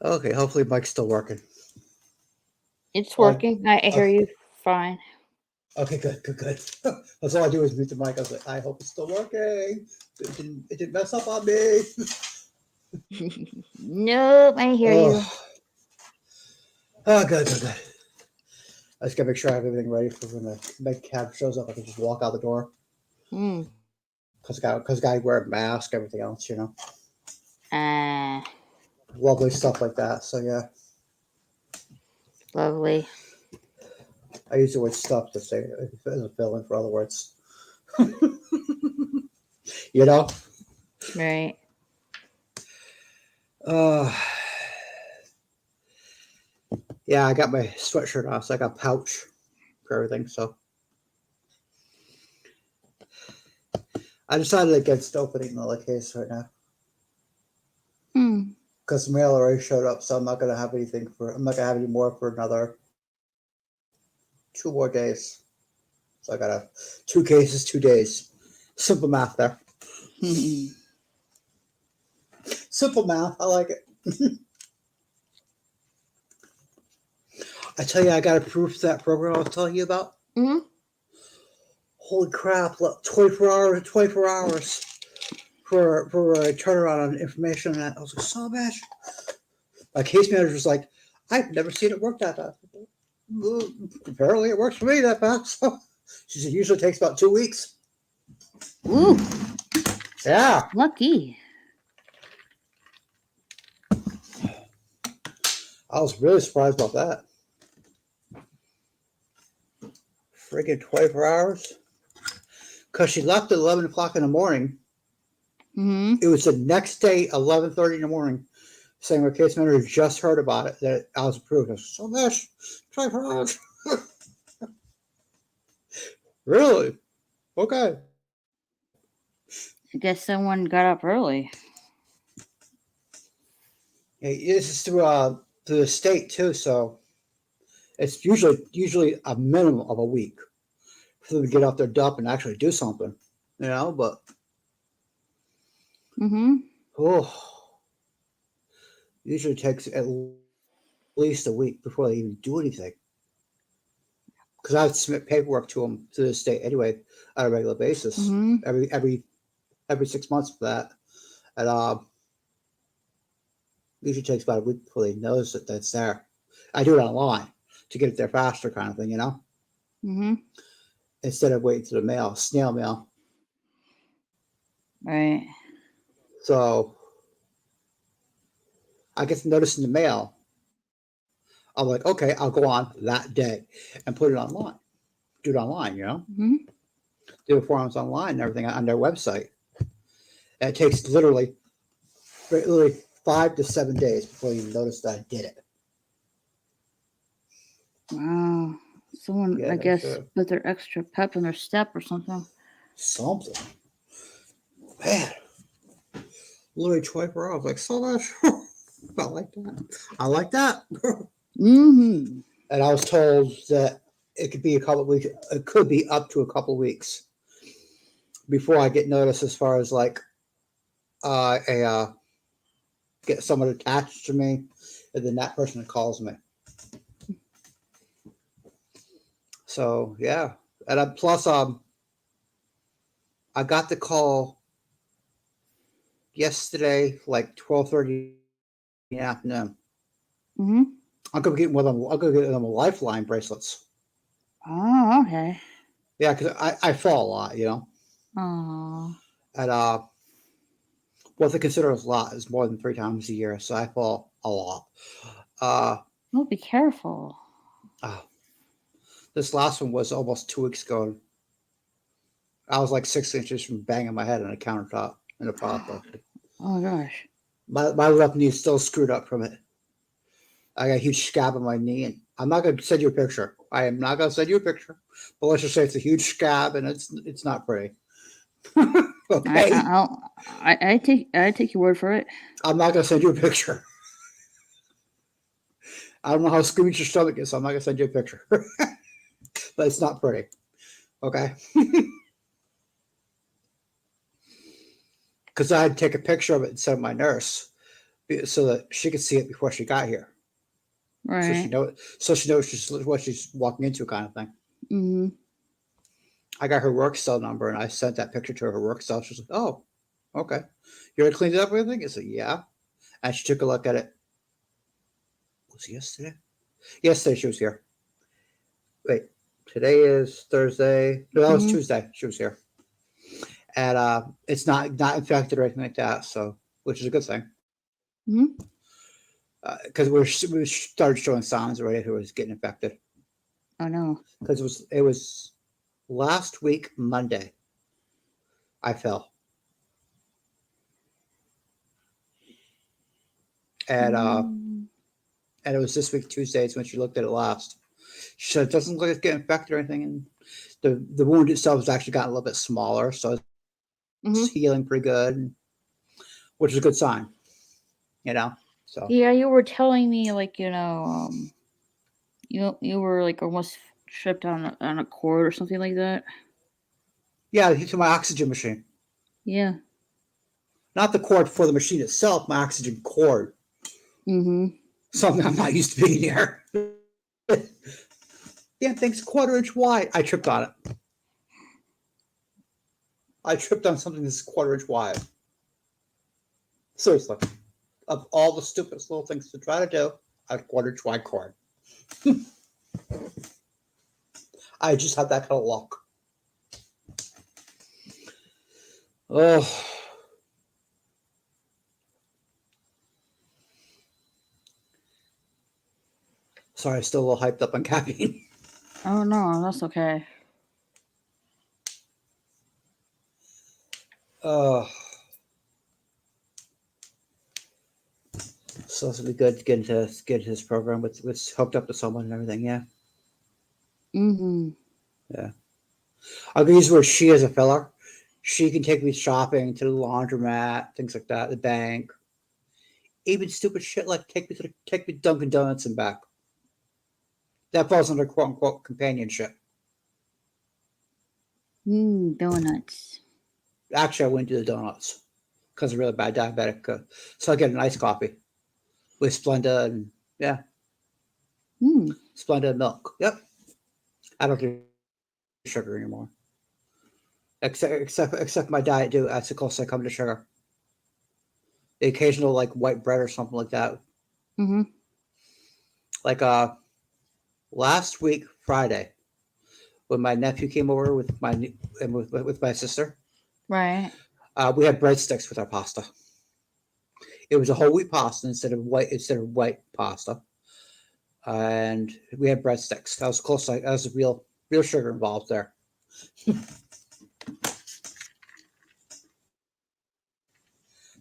Okay, hopefully Mike's still working. It's Oh, working. I hear you fine. okay, good. That's all I do is mute the mic. I was like, I hope it's still working. It didn't mess up on me. Nope, I hear you. Oh, good. I just gotta make sure I have everything ready for when the cab shows up. I can just walk out the door. Mm. Because guy wear a mask, everything else, Ah, lovely stuff like that. So yeah, lovely. I use the word stuff to say as a fill in for other words. you know. Right. Uh, yeah, I got my sweatshirt on, so I got a pouch for everything. So I decided against opening the case right now Hmm. because the mail already showed up. So I'm not gonna have anything for. I'm not gonna have any more for another 2 more days. So I got 2 cases, 2 days. Simple math there. Simple math. I like it. I tell you, I got approved for that program I was telling you about. Mm-hmm. Holy crap! 24 hours for a turnaround on information. And I was like, so much. My case manager was like, I've never seen it work that fast. Well, apparently, it works for me that fast. She said, usually takes about 2 weeks. Ooh, Yeah. lucky. I was really surprised about that. Freaking 24 hours. Because she left at 11 o'clock in the morning. Mm-hmm. It was the next day, 11:30 in the morning, saying my case manager just heard about it, that I was approved. I was so much. 24 hours. Really? Okay. I guess someone got up early. Yeah, this is through the state too, so it's usually a minimum of a week for them to get off their duff and actually do something, But Mm-hmm. oh, usually takes at least a week before they even do anything. Because I have to submit paperwork to the state anyway on a regular basis, Mm-hmm. every 6 months for that, and usually takes about a week before they notice that that's there. I do it online to get it there faster, kind of thing, Mm-hmm. instead of waiting for the mail, snail mail. Right. So I get the notice in the mail. I'm like, okay, I'll go on that day and put it online. Do it online, Mm-hmm. Do the forms online and everything on their website. And it takes literally 5 to 7 days before you notice that I did it. Wow. Someone, Yeah, I no guess, sure. put their extra pep in their step or something. Something. Man, literally 24 hours. Like, so much. I like that. I like that. Mm-hmm. And I was told that it could be a couple of weeks. It could be up to a couple of weeks before I get notice as far as like a get someone attached to me, and then that person calls me. So yeah, and plus I got the call yesterday, like 12:30 in the afternoon. Mm-hmm. I'm gonna get them. I'm gonna get them Lifeline bracelets. Oh, okay. Yeah, because I fall a lot, Oh, and what they consider as a lot is more than 3 times a year, so I fall a lot. Uh, oh, be careful. uh this last one was almost 2 weeks ago. And I was like 6 inches from banging my head on a countertop in a process. Oh gosh. My left knee is still screwed up from it. I got a huge scab on my knee, and I'm not going to send you a picture. I am not going to send you a picture, but let's just say it's a huge scab, and it's not pretty. Okay, I take your word for it. I'm not going to send you a picture. I don't know how squeamish your stomach is, so I'm not going to send you a picture. But it's not pretty. Okay, because I had to take a picture of it and send my nurse so that she could see it before she got here, so Right. she knows what she's walking into, kind of thing. Mm-hmm. I got her work cell number, and I sent that picture to her work cell. She's like, "Oh, okay. You already cleaned it up and everything?" I said, "Yeah." And she took a look at it. Was it yesterday? Yesterday she was here. Wait, today is Thursday. No, that was Mm-hmm. Tuesday. She was here, and it's not infected or anything like that. So, which is a good thing, Mm-hmm. because we started showing signs already who was getting infected. Oh no. Because it was last week Monday I fell, and Mm-hmm. and it was this week Tuesday is when she looked at it last. She said it doesn't look like it's getting infected or anything, and the wound itself has actually gotten a little bit smaller, so it's Mm-hmm. healing pretty good, which is a good sign, you know. So Yeah, you were telling me like you were like almost tripped on a cord or something like that. yeah, to my oxygen machine, Yeah. not the cord for the machine itself, my oxygen cord, Mm-hmm. something I'm not used to being near. Damn thing's 1/4 inch wide. I tripped on it. I tripped on something that's 1/4 inch wide. Seriously, of all the stupidest little things to try to do, a 1/4 inch wide cord. I just had that kind of luck. Oh, sorry, I'm still a little hyped up on caffeine. Oh no, that's okay. Oh, so this will be good to get into this program with hooked up to someone and everything. Yeah, Mm-hmm. yeah. I'll use where she is a filler. She can take me shopping to the laundromat, things like that, the bank, even stupid shit like take me to Dunkin' Donuts and back. That falls under quote unquote companionship. Donuts. Actually, I wouldn't do the donuts because I'm really bad diabetic. So I get an iced coffee with Splenda and yeah, Mm. Splenda and milk. Yep. I don't do sugar anymore. Except my diet do. That's the closest I come to sugar. The occasional like white bread or something like that. Mm-hmm. Like last week Friday when my nephew came over with with my sister, Right. we had breadsticks with our pasta. It was a whole wheat pasta instead of white pasta, and we had breadsticks. That was close. That was real sugar involved there.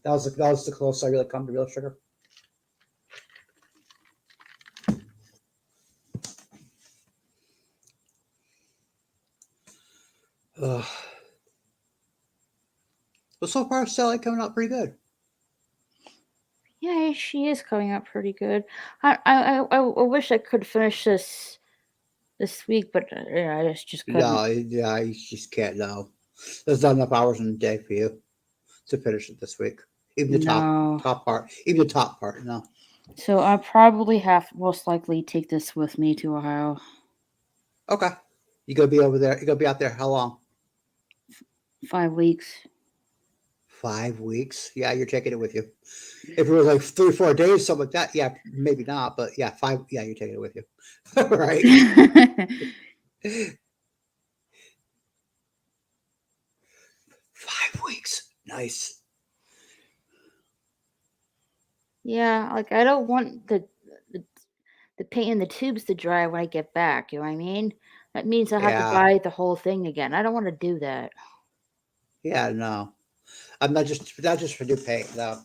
That was the closest I really come to real sugar. Ugh. But so far, Sally coming out pretty good. Yeah, she is coming up pretty good. I wish I could finish this week, but yeah, I just couldn't. No, yeah, you just can't. No, there's not enough hours in the day for you to finish it this week. Even the No. top part, even the top part. No. So I probably have most likely take this with me to Ohio. Okay. You gonna be over there? You gonna be out there? How long? 5 weeks. 5 weeks? Yeah, you're taking it with you. If it was like 3 or 4 days, something like that, yeah, maybe not. But yeah, 5. Yeah, you're taking it with you. Right? 5 weeks. Nice. Yeah, like I don't want the the paint in the tubes to dry when I get back. You know what I mean? That means I have to Yeah. buy the whole thing again. I don't want to do that. Yeah, no. I'm not just for new paint, no.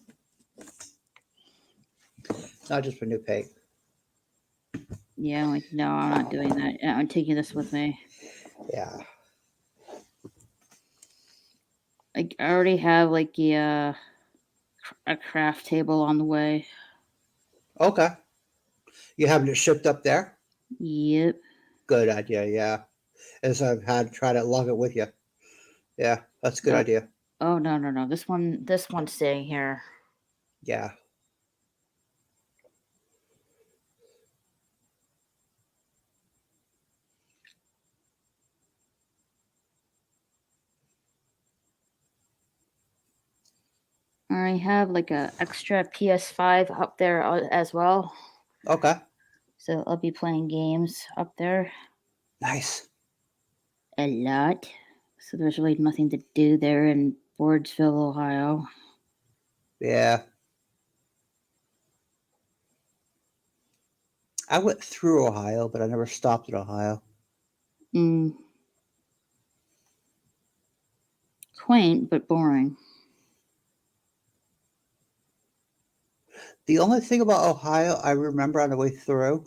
Not just for new paint. Yeah, like no, I'm not doing that. I'm taking this with me. Yeah. Like I already have like a craft table on the way. Okay. You having it shipped up there? Yep. Good idea, yeah. As I've had try to lug it with you. Yeah, that's a good No. idea. Oh no. This one's staying here. Yeah. I have like a extra PS5 up there as well. Okay. So I'll be playing games up there Nice. a lot. So there's really nothing to do there in Boardsville, Ohio. Yeah. I went through Ohio, but I never stopped in Ohio. Mm, quaint but boring. The only thing about Ohio I remember on the way through,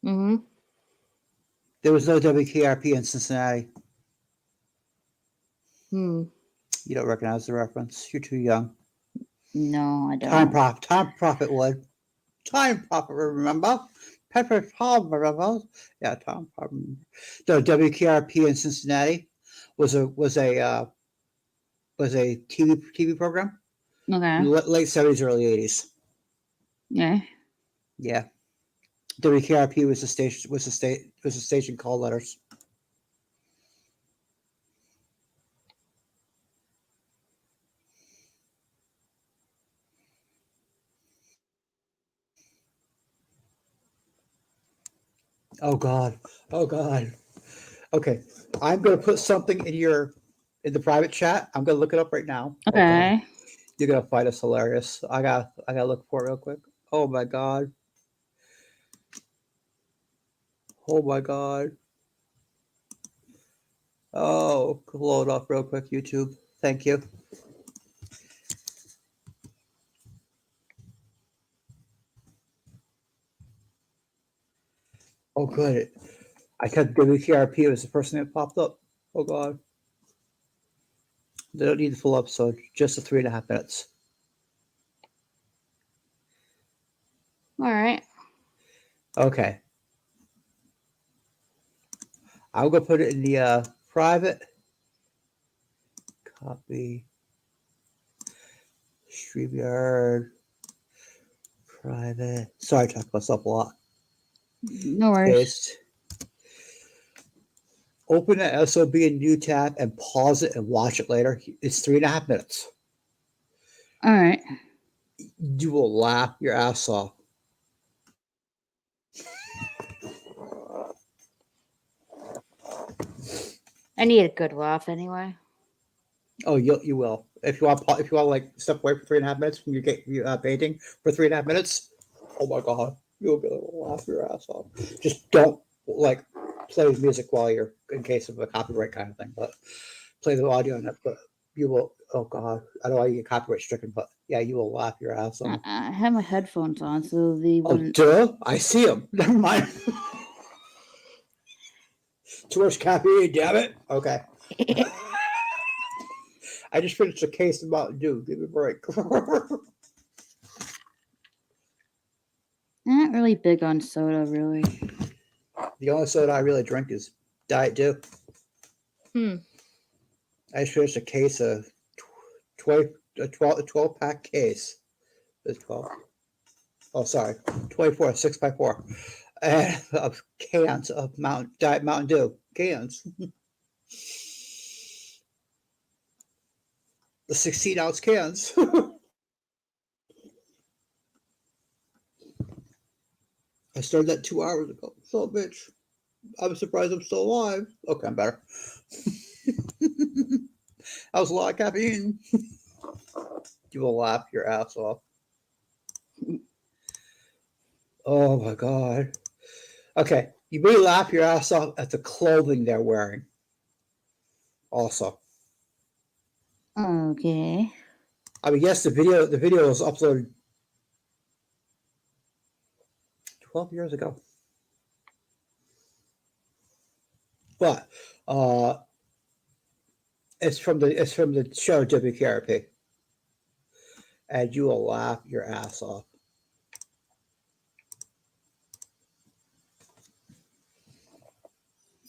Mm-hmm. there was no WKRP in Cincinnati. Hmm. You don't recognize the reference. You're too young. No, I don't. Time Profit would. Time Profit, remember? Pepper Tom, remember? Yeah, Time Profit. The WKRP in Cincinnati was a TV program. Okay. Late 70s, early 80s. Yeah. Yeah. WKRP was a station call letters. Oh God. Oh God. Okay. I'm gonna put something in the private chat. I'm gonna look it up right now. Oh God. Okay. You're gonna find us hilarious. I gotta look for it real quick. Oh my God. Oh my God. Oh, load up real quick, YouTube. Thank you. Oh good. I said WKRP. It was the first thing that popped up. Oh God. They don't need the full episode, just the 3.5 minutes. All right. Okay. I'm gonna put it in the private copy. StreamYard private. Sorry, I talk myself a lot. No worries. Paste. Open the SOB in new tab and pause it and watch it later. It's 3.5 minutes. All right. You will laugh your ass off. I need a good laugh anyway. Oh, you will. If you want like step away for 3.5 minutes from your painting for 3.5 minutes. Oh my God, you'll be able to laugh your ass off. Just don't like play music while you're in case of a copyright kind of thing, but play the audio on it. But you will. Oh God, I don't know why you get copyright stricken, but yeah, you will laugh your ass off. I have my headphones on, so they Oh, wouldn't. duh! I see them. Never mind. Too much copy, damn it. Okay. I just finished a case of Mountain Dew. Give me a break. I'm not really big on soda, really. The only soda I really drink is Diet Dew. Hmm. I just finished a case of 12 pack case. It's 12. Oh, sorry. 24, 6x4. And of cans of Diet Mountain Dew. Cans. The 16-ounce cans. I started that 2 hours ago. So, bitch. I'm surprised I'm still alive. Okay, I'm better. That was a lot of caffeine. You will laugh your ass off. Oh my god. Okay, you may laugh your ass off at the clothing they're wearing. Also, Okay. I mean, yes, the video was uploaded 12 years ago, but it's from the show WKRP, and you will laugh your ass off.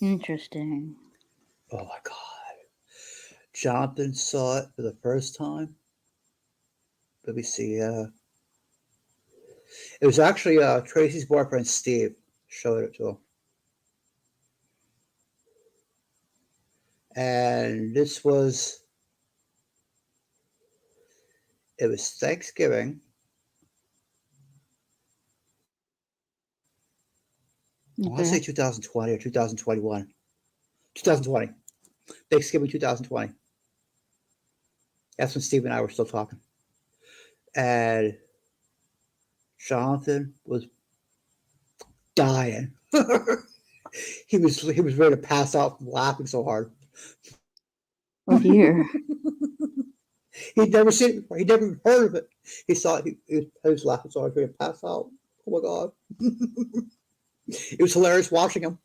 Interesting. Oh my god. Jonathan saw it for the first time. Let me see. It was actually Tracy's boyfriend Steve showed it to him, and it was Thanksgiving. I want to say Okay. 2020 or 2021. 2020. Thanksgiving 2020. That's when Steve and I were still talking. And Jonathan was dying. he was ready to pass out from laughing so hard. Oh dear. He'd never seen it before. He'd never even heard of it. He saw it. He was laughing so hard, ready to pass out. Oh my god. It was hilarious watching him.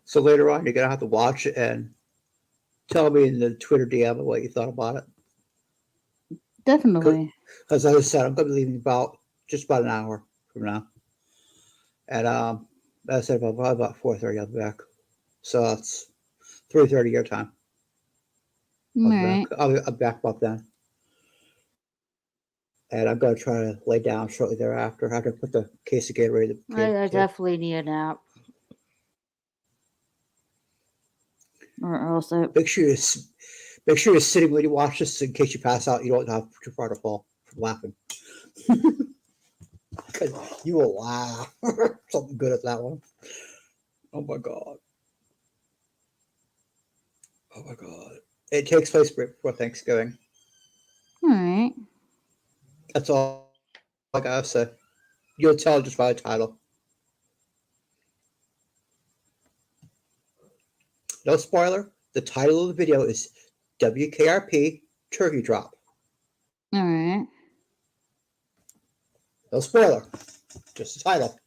So later on, you're gonna have to watch it and tell me in the Twitter DM what you thought about it. Definitely. As I said, I'm gonna be leaving just about an hour from now, and as I said, probably about 4:30, I'll be back. So that's 3:30 your time. All I'll be back. right. I'll be back about then, and I'm gonna try to lay down shortly thereafter. I can put the case of Gatorade in the I kid. definitely need a nap. Or else I. Make sure you're sitting when you watch this in case you pass out. You don't have too far to fall from laughing. Because you will laugh. Something good at that one. Oh my god. Oh my god. It takes place right before Thanksgiving. All right. That's all I gotta say. You'll tell just by the title. No spoiler. The title of the video is WKRP Turkey Drop. All right. No spoiler. Just the title.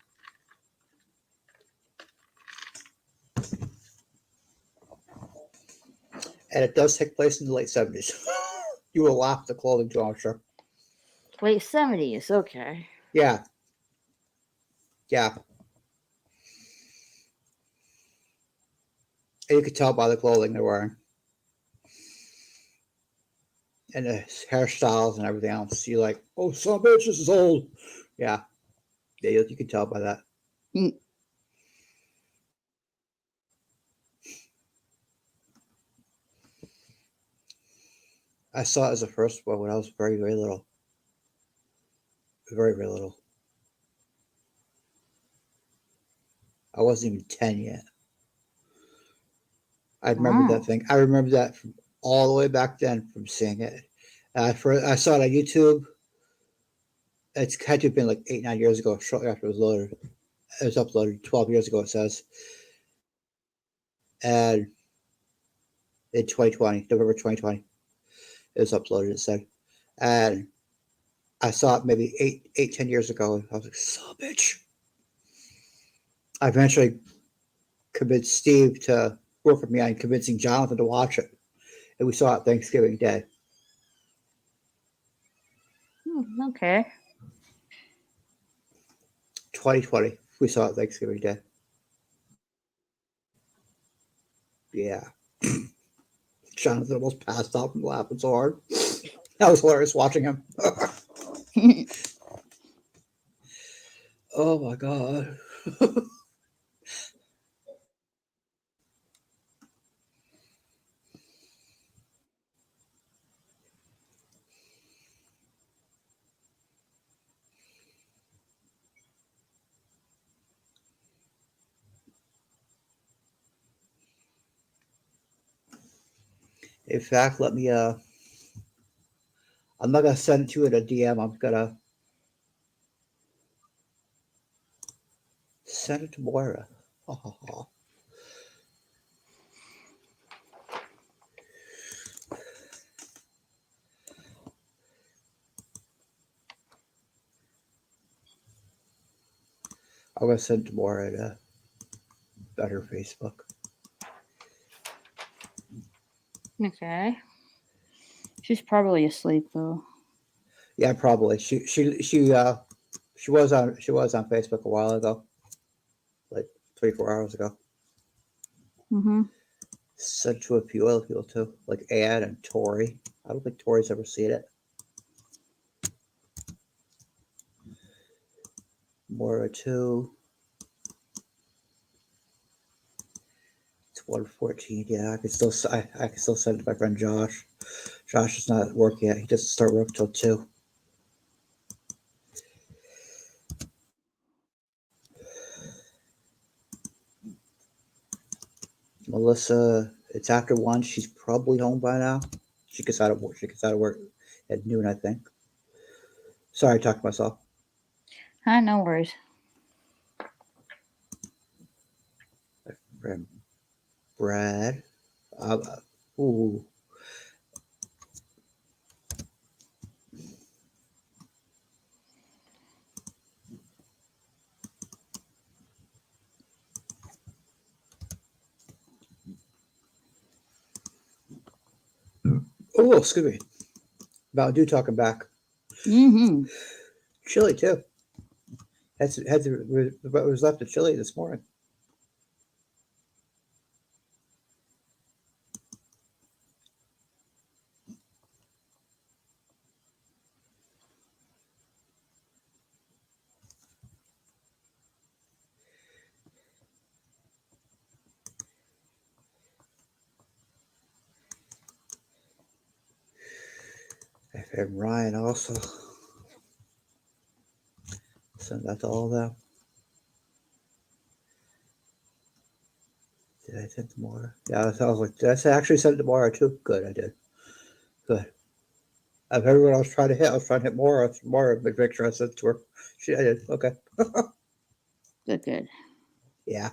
And it does take place in the late 70s. You will laugh at the clothing too, I'm sure. Late 70s. Okay. Yeah. Yeah. And you could tell by the clothing they're wearing. And the hairstyles and everything else. You're like, oh, son of a bitch, this is old. Yeah. Yeah, you can tell by that. Mm. I saw it as a first one when I was very, very little. Very, very little. I wasn't even 10 yet. I remember that Wow. thing. I remember that from all the way back then from seeing it. I saw it on YouTube. It's had to have been like 8, 9 years ago, shortly after it was loaded. It was uploaded 12 years ago, it says. And in 2020, November 2020, it was uploaded, it said. And I saw it maybe 10 years ago. I was like, son of a bitch. I eventually convinced Steve to work with me on convincing Jonathan to watch it. And we saw it Thanksgiving Day. Okay. 2020. We saw it Thanksgiving Day. Yeah. Jonathan almost passed out from laughing so hard. That was hilarious watching him. Oh my god. In fact, let me. I'm not gonna send it to you in a DM. I'm gonna send it to Moira. I'm gonna send it to Moira to better Facebook. Okay. She's probably asleep though. Yeah, probably. She was on Facebook a while ago, like 3-4 hours ago. Mm-hmm. Sent to a few other people too, like Ad and Tori. I don't think Tori's ever seen it. Moira too. It's 1:14. Yeah, I can still send it to my friend Josh. Josh is not at work yet. He doesn't start work till 2. Melissa, it's after 1. She's probably home by now. She gets out of work. At noon, I think. Sorry, I talked to myself. Hi, no worries. Friend Brad. Ooh. Oh, excuse me. About Dew talking back. Mm-hmm. Chili too. What was left of chili this morning. And Ryan also. Send that to all of them. Did I send to Mara? Yeah, I was like, did I actually send it to Mara too? Good, I did. Good. Of everyone I was trying to hit, Mara. Mara, make sure I sent it to her. I did. Okay. Good. Yeah.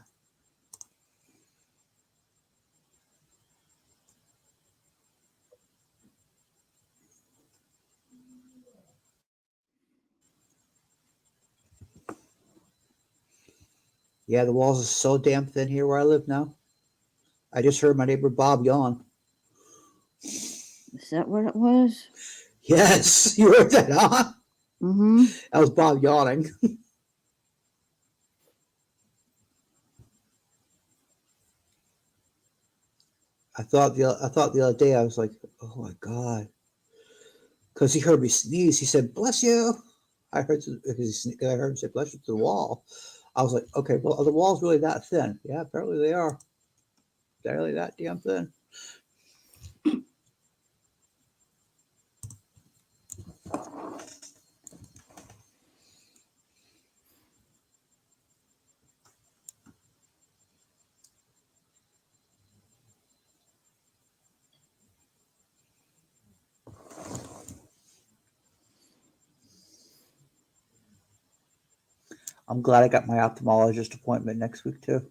Yeah, the walls are so damn thin here where I live now. I just heard my neighbor Bob yawn. Is that what it was? Yes, you heard that, huh? Mm-hmm. That was Bob yawning. I thought the other day, I was like, oh my god, because he heard me sneeze. He said, "Bless you." I heard him say, "Bless you" to the wall. I was like, okay, well, are the walls really that thin? Yeah, apparently they are. They're really that damn thin. I'm glad I got my ophthalmologist appointment next week too.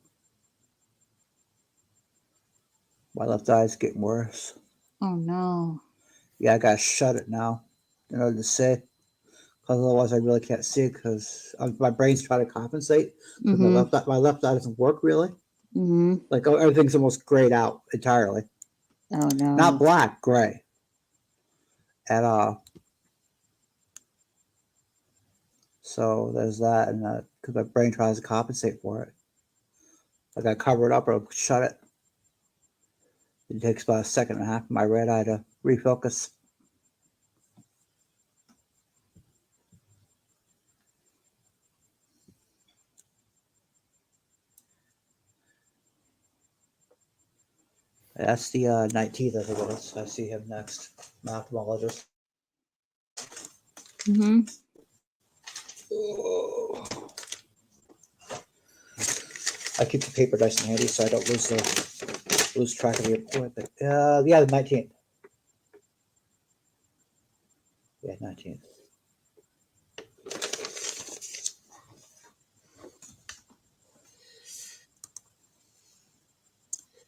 My left eye's getting worse. Oh no. Yeah, I gotta shut it now in order to see, because otherwise I really can't see. Because my brain's trying to compensate because Mm-hmm. my left eye doesn't work really. Mm-hmm. Like everything's almost grayed out entirely. Oh Not no. black, gray. And so there's that, and because my brain tries to compensate for it, I gotta cover it up or shut it. It takes about a second and a half for my red eye to refocus. That's the 19th, I think it is. I see him next. My ophthalmologist. Mm-hmm. Oh. I keep the paper nice and handy so I don't lose track of the appointment. Yeah, the 19th. Yeah, 19th.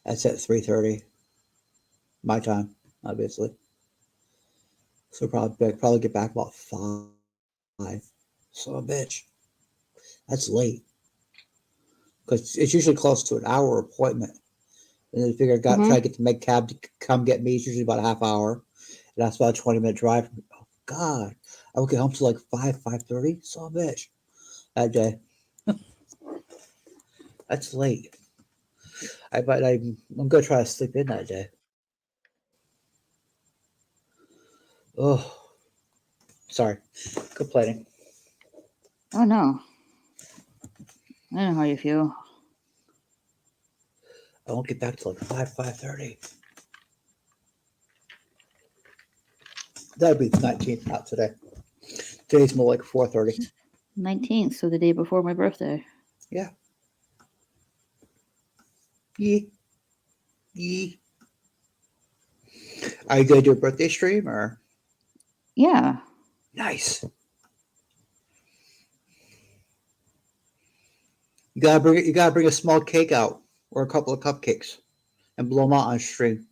That's at 3:30 my time, obviously. So probably get back about 5. So a bitch. That's late because it's usually close to an hour appointment. And then I figure try to get the med cab to come get me. It's usually about a half hour. And that's about a 20-minute drive. Oh God, I would get home to like 5:30. So a bitch that day. That's late. I'm gonna try to sleep in that day. Oh, sorry, complaining. Oh no. I know how you feel. I won't get back till like 5:30. That'd be the 19th, not today. Today's more like 4:30. 19th, so the day before my birthday. Yeah. Yee. Yee. Are you gonna do a birthday stream or? Yeah. Nice. You gotta bring a small cake out or a couple of cupcakes and blow them out on stream.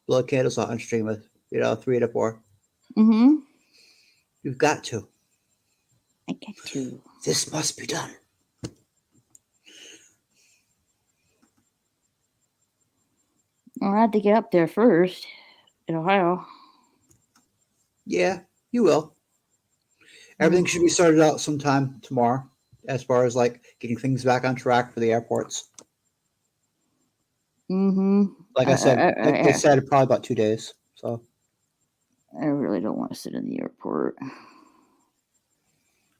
Blow candles out on stream with 3 to 4. Mm-hmm. You've got to. I get to. This must be done. Well, I had to get up there first in Ohio. Yeah, you will. Everything should be sorted out sometime tomorrow, as far as like getting things back on track for the airports. Mm-hmm. Like I said, they said probably about 2 days. So I really don't want to sit in the airport.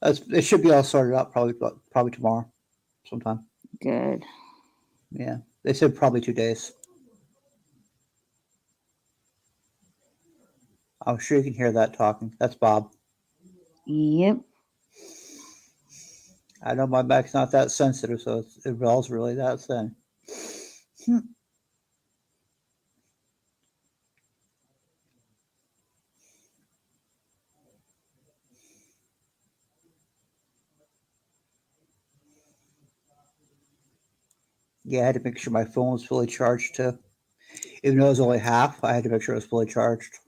it should be all sorted out probably tomorrow, sometime. Good. Yeah, they said probably 2 days. I'm sure you can hear that talking. That's Bob. Yep. I know my back's not that sensitive, so it rolls really that thin. Yeah, I had to make sure my phone was fully charged too. Even though it was only half, I had to make sure it was fully charged.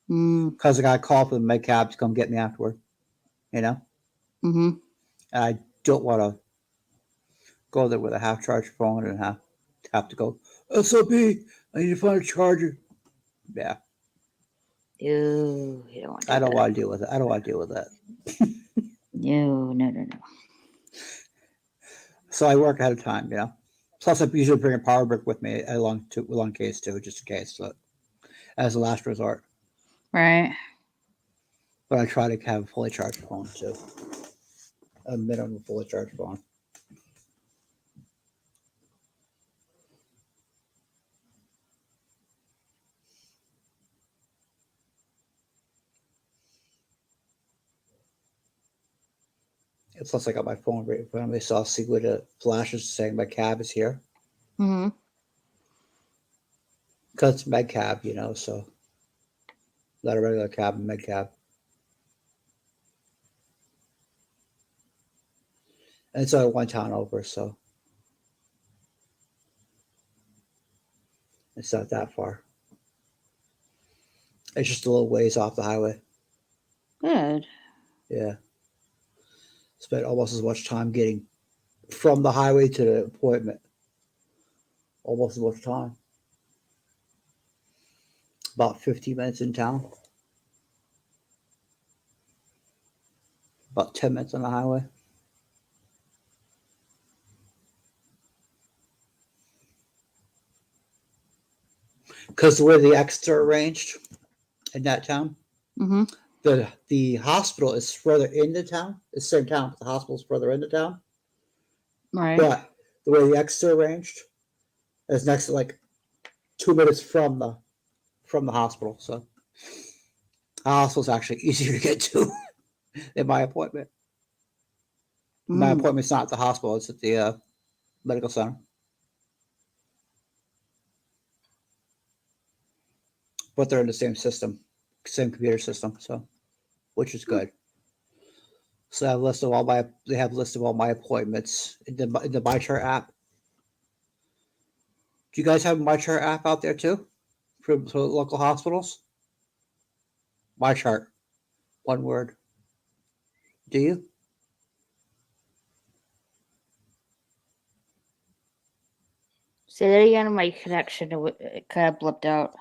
Because I got a call from the med cab to come get me afterward. Mm-hmm. I don't want to go there with a half charged phone and have to go, SOB, I need to find a charger. Yeah. Ew, you don't want to do I don't that. want to deal with it. I don't want to deal with that. No. So I work ahead of time, Plus, I usually bring a power brick with me along case too, just in case, so, as a last resort. Right. But I try to have a fully charged phone too. A minimum fully charged phone. Plus, I got my phone right in front of me, so I'll see what it flashes saying my cab is here. Mm-hmm. Because it's med cab, so not a regular cab, med cab. And it's only one town over, so it's not that far. It's just a little ways off the highway. Good. Yeah. Spent almost as much time getting from the highway to the appointment. Almost as much time. About 15 minutes in town. About 10 minutes on the highway. Because the way the exits are arranged in that town, Mm-hmm. the hospital is further into town. It's the same town, but the hospital is further into town. Right. But the way the exits are arranged is next to like 2 minutes from the hospital. So the hospital is actually easier to get to than my appointment. My appointment's not at the hospital; it's at the medical center. But they're in the same system same computer system, so which is Hmm. good. So they have a list of all my appointments in the MyChart app. Do you guys have a MyChart app out there too for local hospitals? MyChart, one word. Do you? Say that again. My connection it kind of blipped out.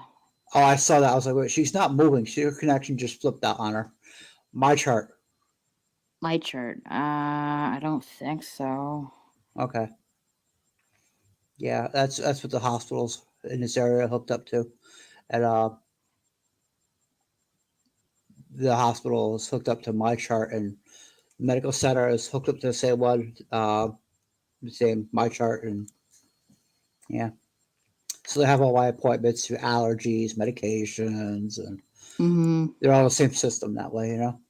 Oh, I saw that. I was like, wait, she's not moving. Her connection just flipped out on her. MyChart. My chart. I don't think so. Okay. Yeah, that's what the hospitals in this area are hooked up to. And the hospital is hooked up to MyChart, and medical center is hooked up to the same one, the same MyChart, and yeah. So they have all my appointments, allergies, medications, and Mm-hmm. they're all the same system that way, you know.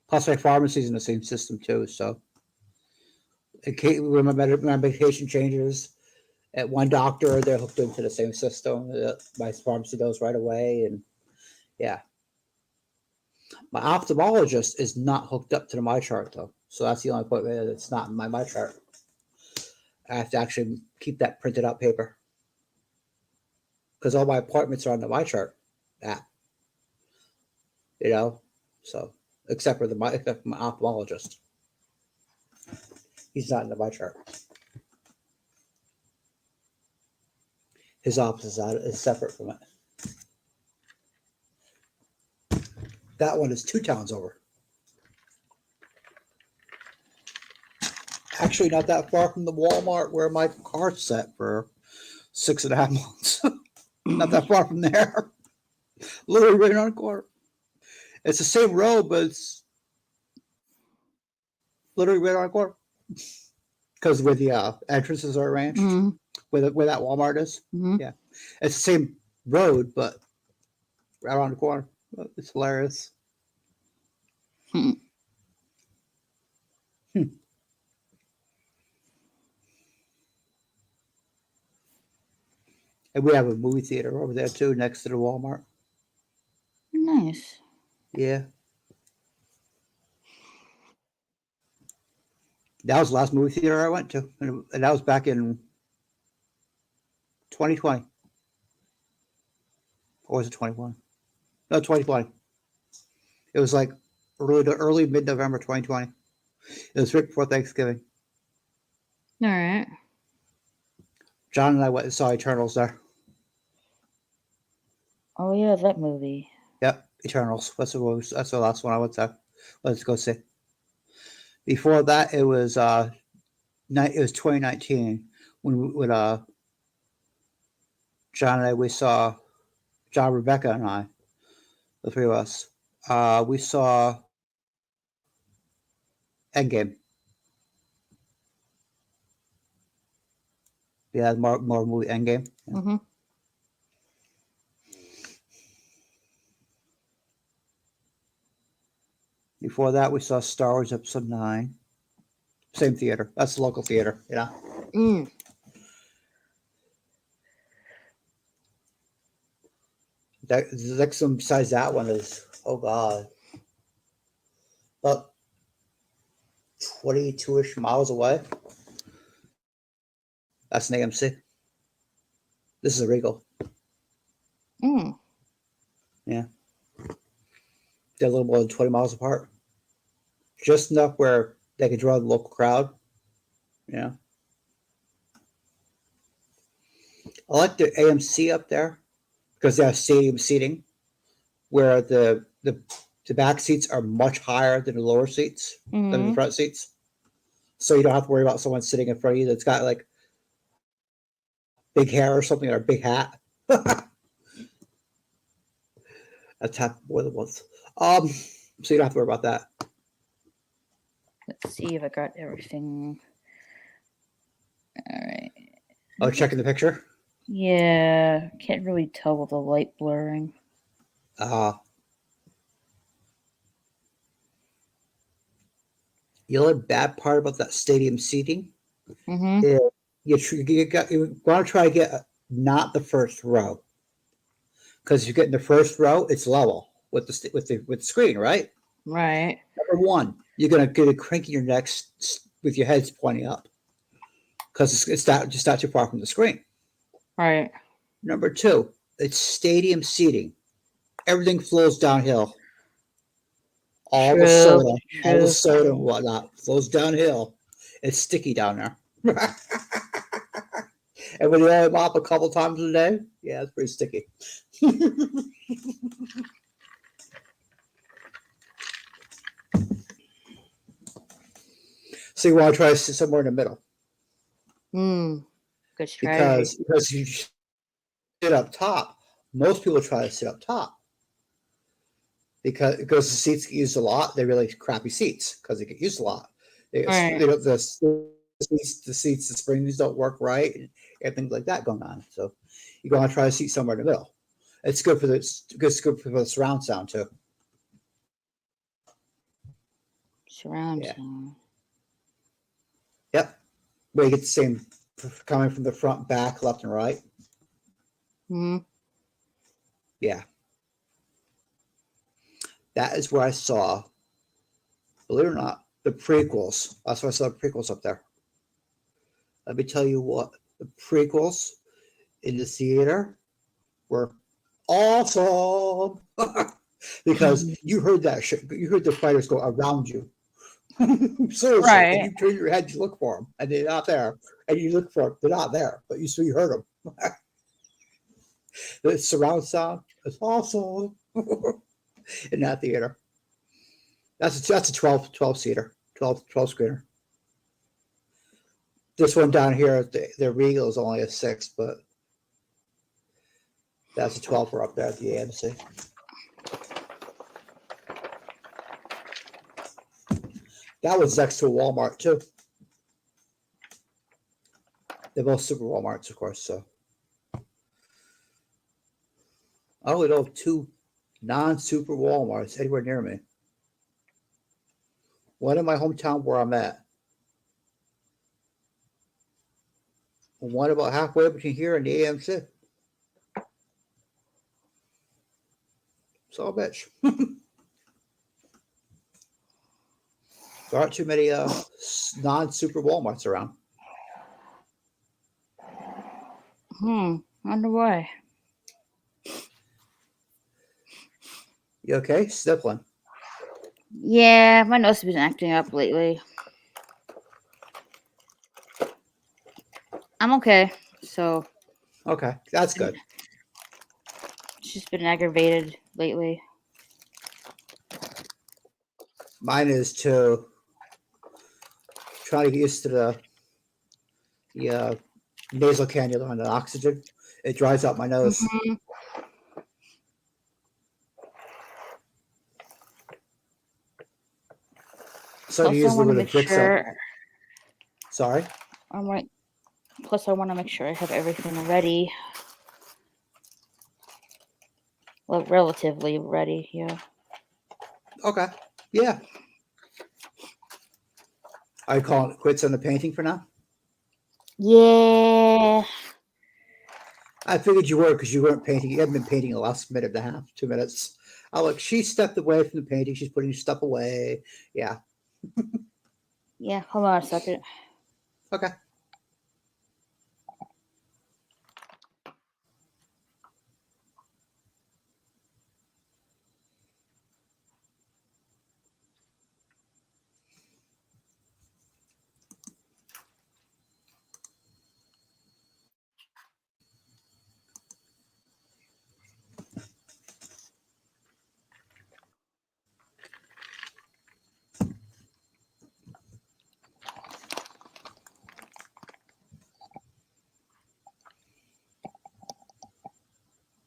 Plus, my pharmacy's in the same system too. So, when my medication changes at one doctor, they're hooked into the same system. My pharmacy knows right away, and yeah. My ophthalmologist is not hooked up to the MyChart though, so that's the only appointment that's not in my MyChart. I have to actually keep that printed out paper because all my appointments are on the MyChart app, you know. So except for my ophthalmologist, he's not in the MyChart. His office is separate from it. That one is 2 towns over. Actually, not that far from the Walmart where my car's set for 6.5 months. Not that far from there. Literally right on the corner. It's the same road, but it's literally right on the corner. Because where the entrances are arranged, Mm-hmm. where that Walmart is, Mm-hmm. yeah, it's the same road, but right around the corner. It's hilarious. Hmm. Hmm. And we have a movie theater over there too, next to the Walmart. Nice. Yeah, that was the last movie theater I went to, and that was back in 2020, or was it 21? No, 2020. It was like early mid November 2020. It was right before Thanksgiving. All right. John and I went and saw Eternals there. Oh yeah, that movie. Yep, Eternals. That's the last one I went to. Let's go see. Before that, it was 2019 when John and I we saw John, Rebecca, and I, the three of us. We saw Endgame. Yeah, more movie Endgame. Yeah. Mm-hmm. Before that, we saw Star Wars Episode 9. Same theater. That's the local theater. Yeah. Mm. The next one besides that one is, oh God, about 22-ish miles away. That's an AMC. This is a Regal. Mm. Yeah. They're a little more than 20 miles apart. Just enough where they could draw the local crowd. Yeah. I like the AMC up there because they have stadium seating where the back seats are much higher than the lower seats, than the Mm-hmm. front seats. So you don't have to worry about someone sitting in front of you that's got like big hair or something or a big hat. That's happened more than once. So you don't have to worry about that. Let's see if I got everything. All right. Oh, checking the picture. Yeah, can't really tell with the light blurring. The only bad part about that stadium seating Mm-hmm. is you want to try to get not the first row Because you get in the first row, it's level with the screen, right? Right. Number one, you're gonna get a crank in your neck with your heads pointing up because it's not too far from the screen. Right. Number two, it's stadium seating. Everything flows downhill. All the True. soda, all the True. soda and whatnot flows downhill. It's sticky down there. And when you only mop a couple times a day, yeah, it's pretty sticky. So you want to try to sit somewhere in the middle Good strategy. because you sit up top. Most people try to sit up top because the seats get used a lot. They're really crappy seats because they get used a lot. Right. The seats, the springs don't work right, and everything like that going on. So you want to try to seat somewhere in the middle. It's good for the surround sound too. Surround Yeah. sound. Yep. Where you get the same coming from the front, back, left, and right. Yeah. That is where I saw, believe it or not, the prequels. That's why I saw the prequels up there. Let me tell you what, the prequels in the theater were awesome because you heard that shit. You heard the fighters go around you. Seriously, Right. and you turn your head, you look for them, and they're not there. And you look for them, they're not there, but you heard them. The surround sound is awesome in that theater. That's a 12 seater, 12 screener. This one down here, the Regal is only a 6, but that's a 12 for up there at the AMC. That was next to a Walmart too. They're both super Walmarts, of course. So I only know of 2 non-super Walmarts anywhere near me. One in my hometown where I'm at. One about halfway between here and the AMC. So bitch. There aren't too many non-super Walmarts around. Wonder why. You okay? Sniffling. Yeah, my nose has been acting up lately. I'm okay. So Okay, that's good. it's just been aggravated lately. Mine is to try to get used to the nasal cannula and the oxygen. It dries out my nose. So Plus, you use I a want little to bit make of Vicks. sure. Sorry. Plus, I want to make sure I have everything ready. Well, relatively ready. Yeah. Okay. Yeah. Are you calling it quits on the painting for now? Yeah. I figured you were because you weren't painting. You haven't been painting the last minute and a half, 2 minutes. Oh, look, she stepped away from the painting. She's putting stuff away. Yeah. Yeah. Hold on a second. Okay.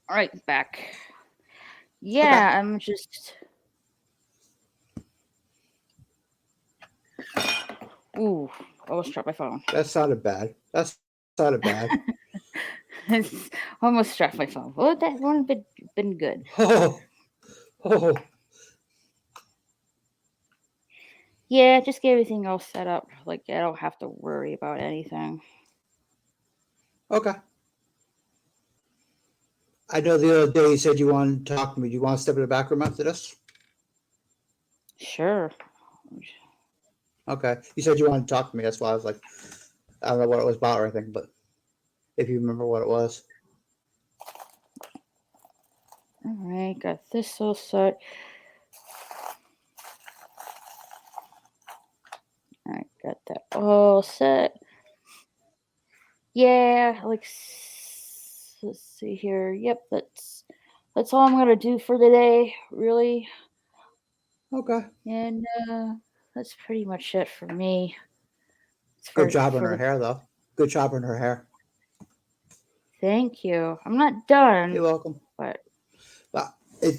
All right, back. Yeah, I'm just. Ooh, I almost dropped my phone. That sounded bad. That sounded bad. Almost dropped my phone. Well, that one been good. Oh. Yeah, just get everything all set up. Like I don't have to worry about anything. Okay. I know the other day you said you wanted to talk to me. Do you want to step in the back room after this? Sure. Okay. You said you wanted to talk to me. That's why I was like, I don't know what it was about or anything, but if you remember what it was. All right, got this all set. All right, got that all set. Yeah, let's see here. Yep, that's all I'm gonna do for the day, really. Okay. And that's pretty much it for me. Good job on For her the hair, though. Good job on her hair. Thank you. I'm not You're done, welcome. but But it.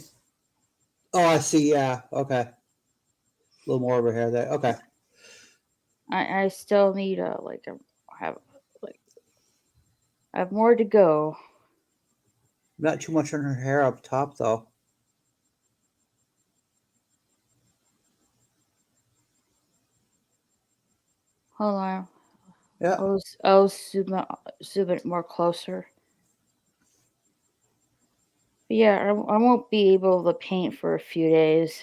Oh, I see. Yeah. Okay. A little more of her hair there. Okay. I still need have like I have more to go. Not too much on her hair up top, though. Hold on. Yeah. I'll zoom it more closer. But yeah, I won't be able to paint for a few days,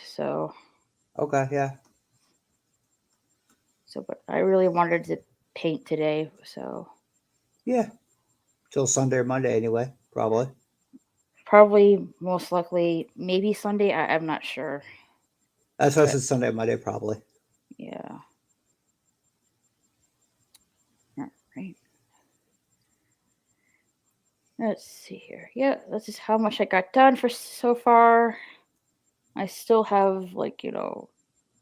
Okay. Yeah. but I really wanted to paint today, so Yeah. Till Sunday or Monday, anyway. Probably. probably most likely maybe Sunday. I'm not sure, That's why I but said Sunday or Monday, probably. yeah. All right. Let's see here. Yeah, this is how much I got done for so far. I still have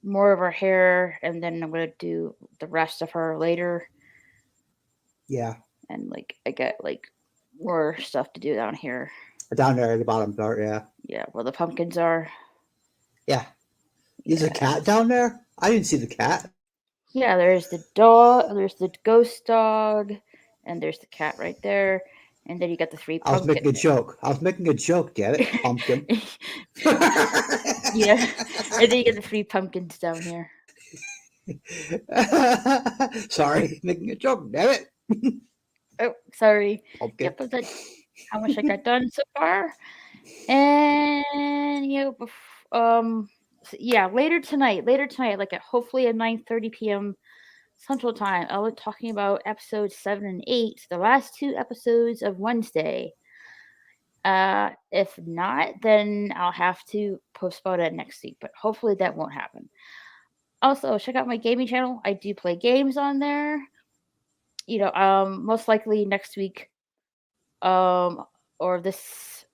more of her hair, and then I'm gonna do the rest of her later. Yeah. And I got more stuff to do down here. Down there at the bottom part. Yeah. Yeah, where the pumpkins are. Yeah. Is a Yeah. cat down there? I didn't see the cat. Yeah, there's the dog, there's the ghost dog, and there's the cat right there. And then you got the three I was pumpkin. making a joke. I was making a joke, damn it. Pumpkin. Yeah. And then you get the three pumpkins down here. Sorry, making a joke, damn it. Oh, sorry. Pumpkin. Yep, but that's how much I got done so far. And yeah, later tonight, like at hopefully at 9:30 p.m. Central Time, I'll be talking about episodes 7 and 8, the last two episodes of Wednesday. If not, then I'll have to postpone it next week, but hopefully that won't happen. Also, check out my gaming channel. I do play games on there. Most likely next week, or this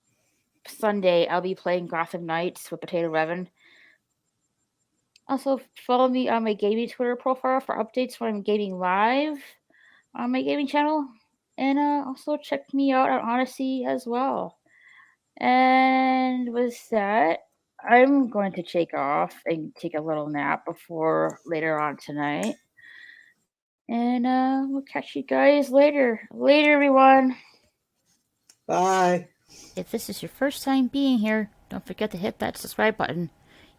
Sunday, I'll be playing Gotham Knights with Potato Revan. Also, follow me on my gaming Twitter profile for updates when I'm gaming live on my gaming channel. And also check me out on Odyssey as well. And with that, I'm going to take off and take a little nap before later on tonight. And we'll catch you guys later. Later, everyone. Bye. If this is your first time being here, don't forget to hit that subscribe button.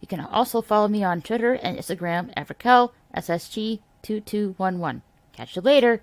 You can also follow me on Twitter and Instagram at RaquelSSG2211. Catch you later.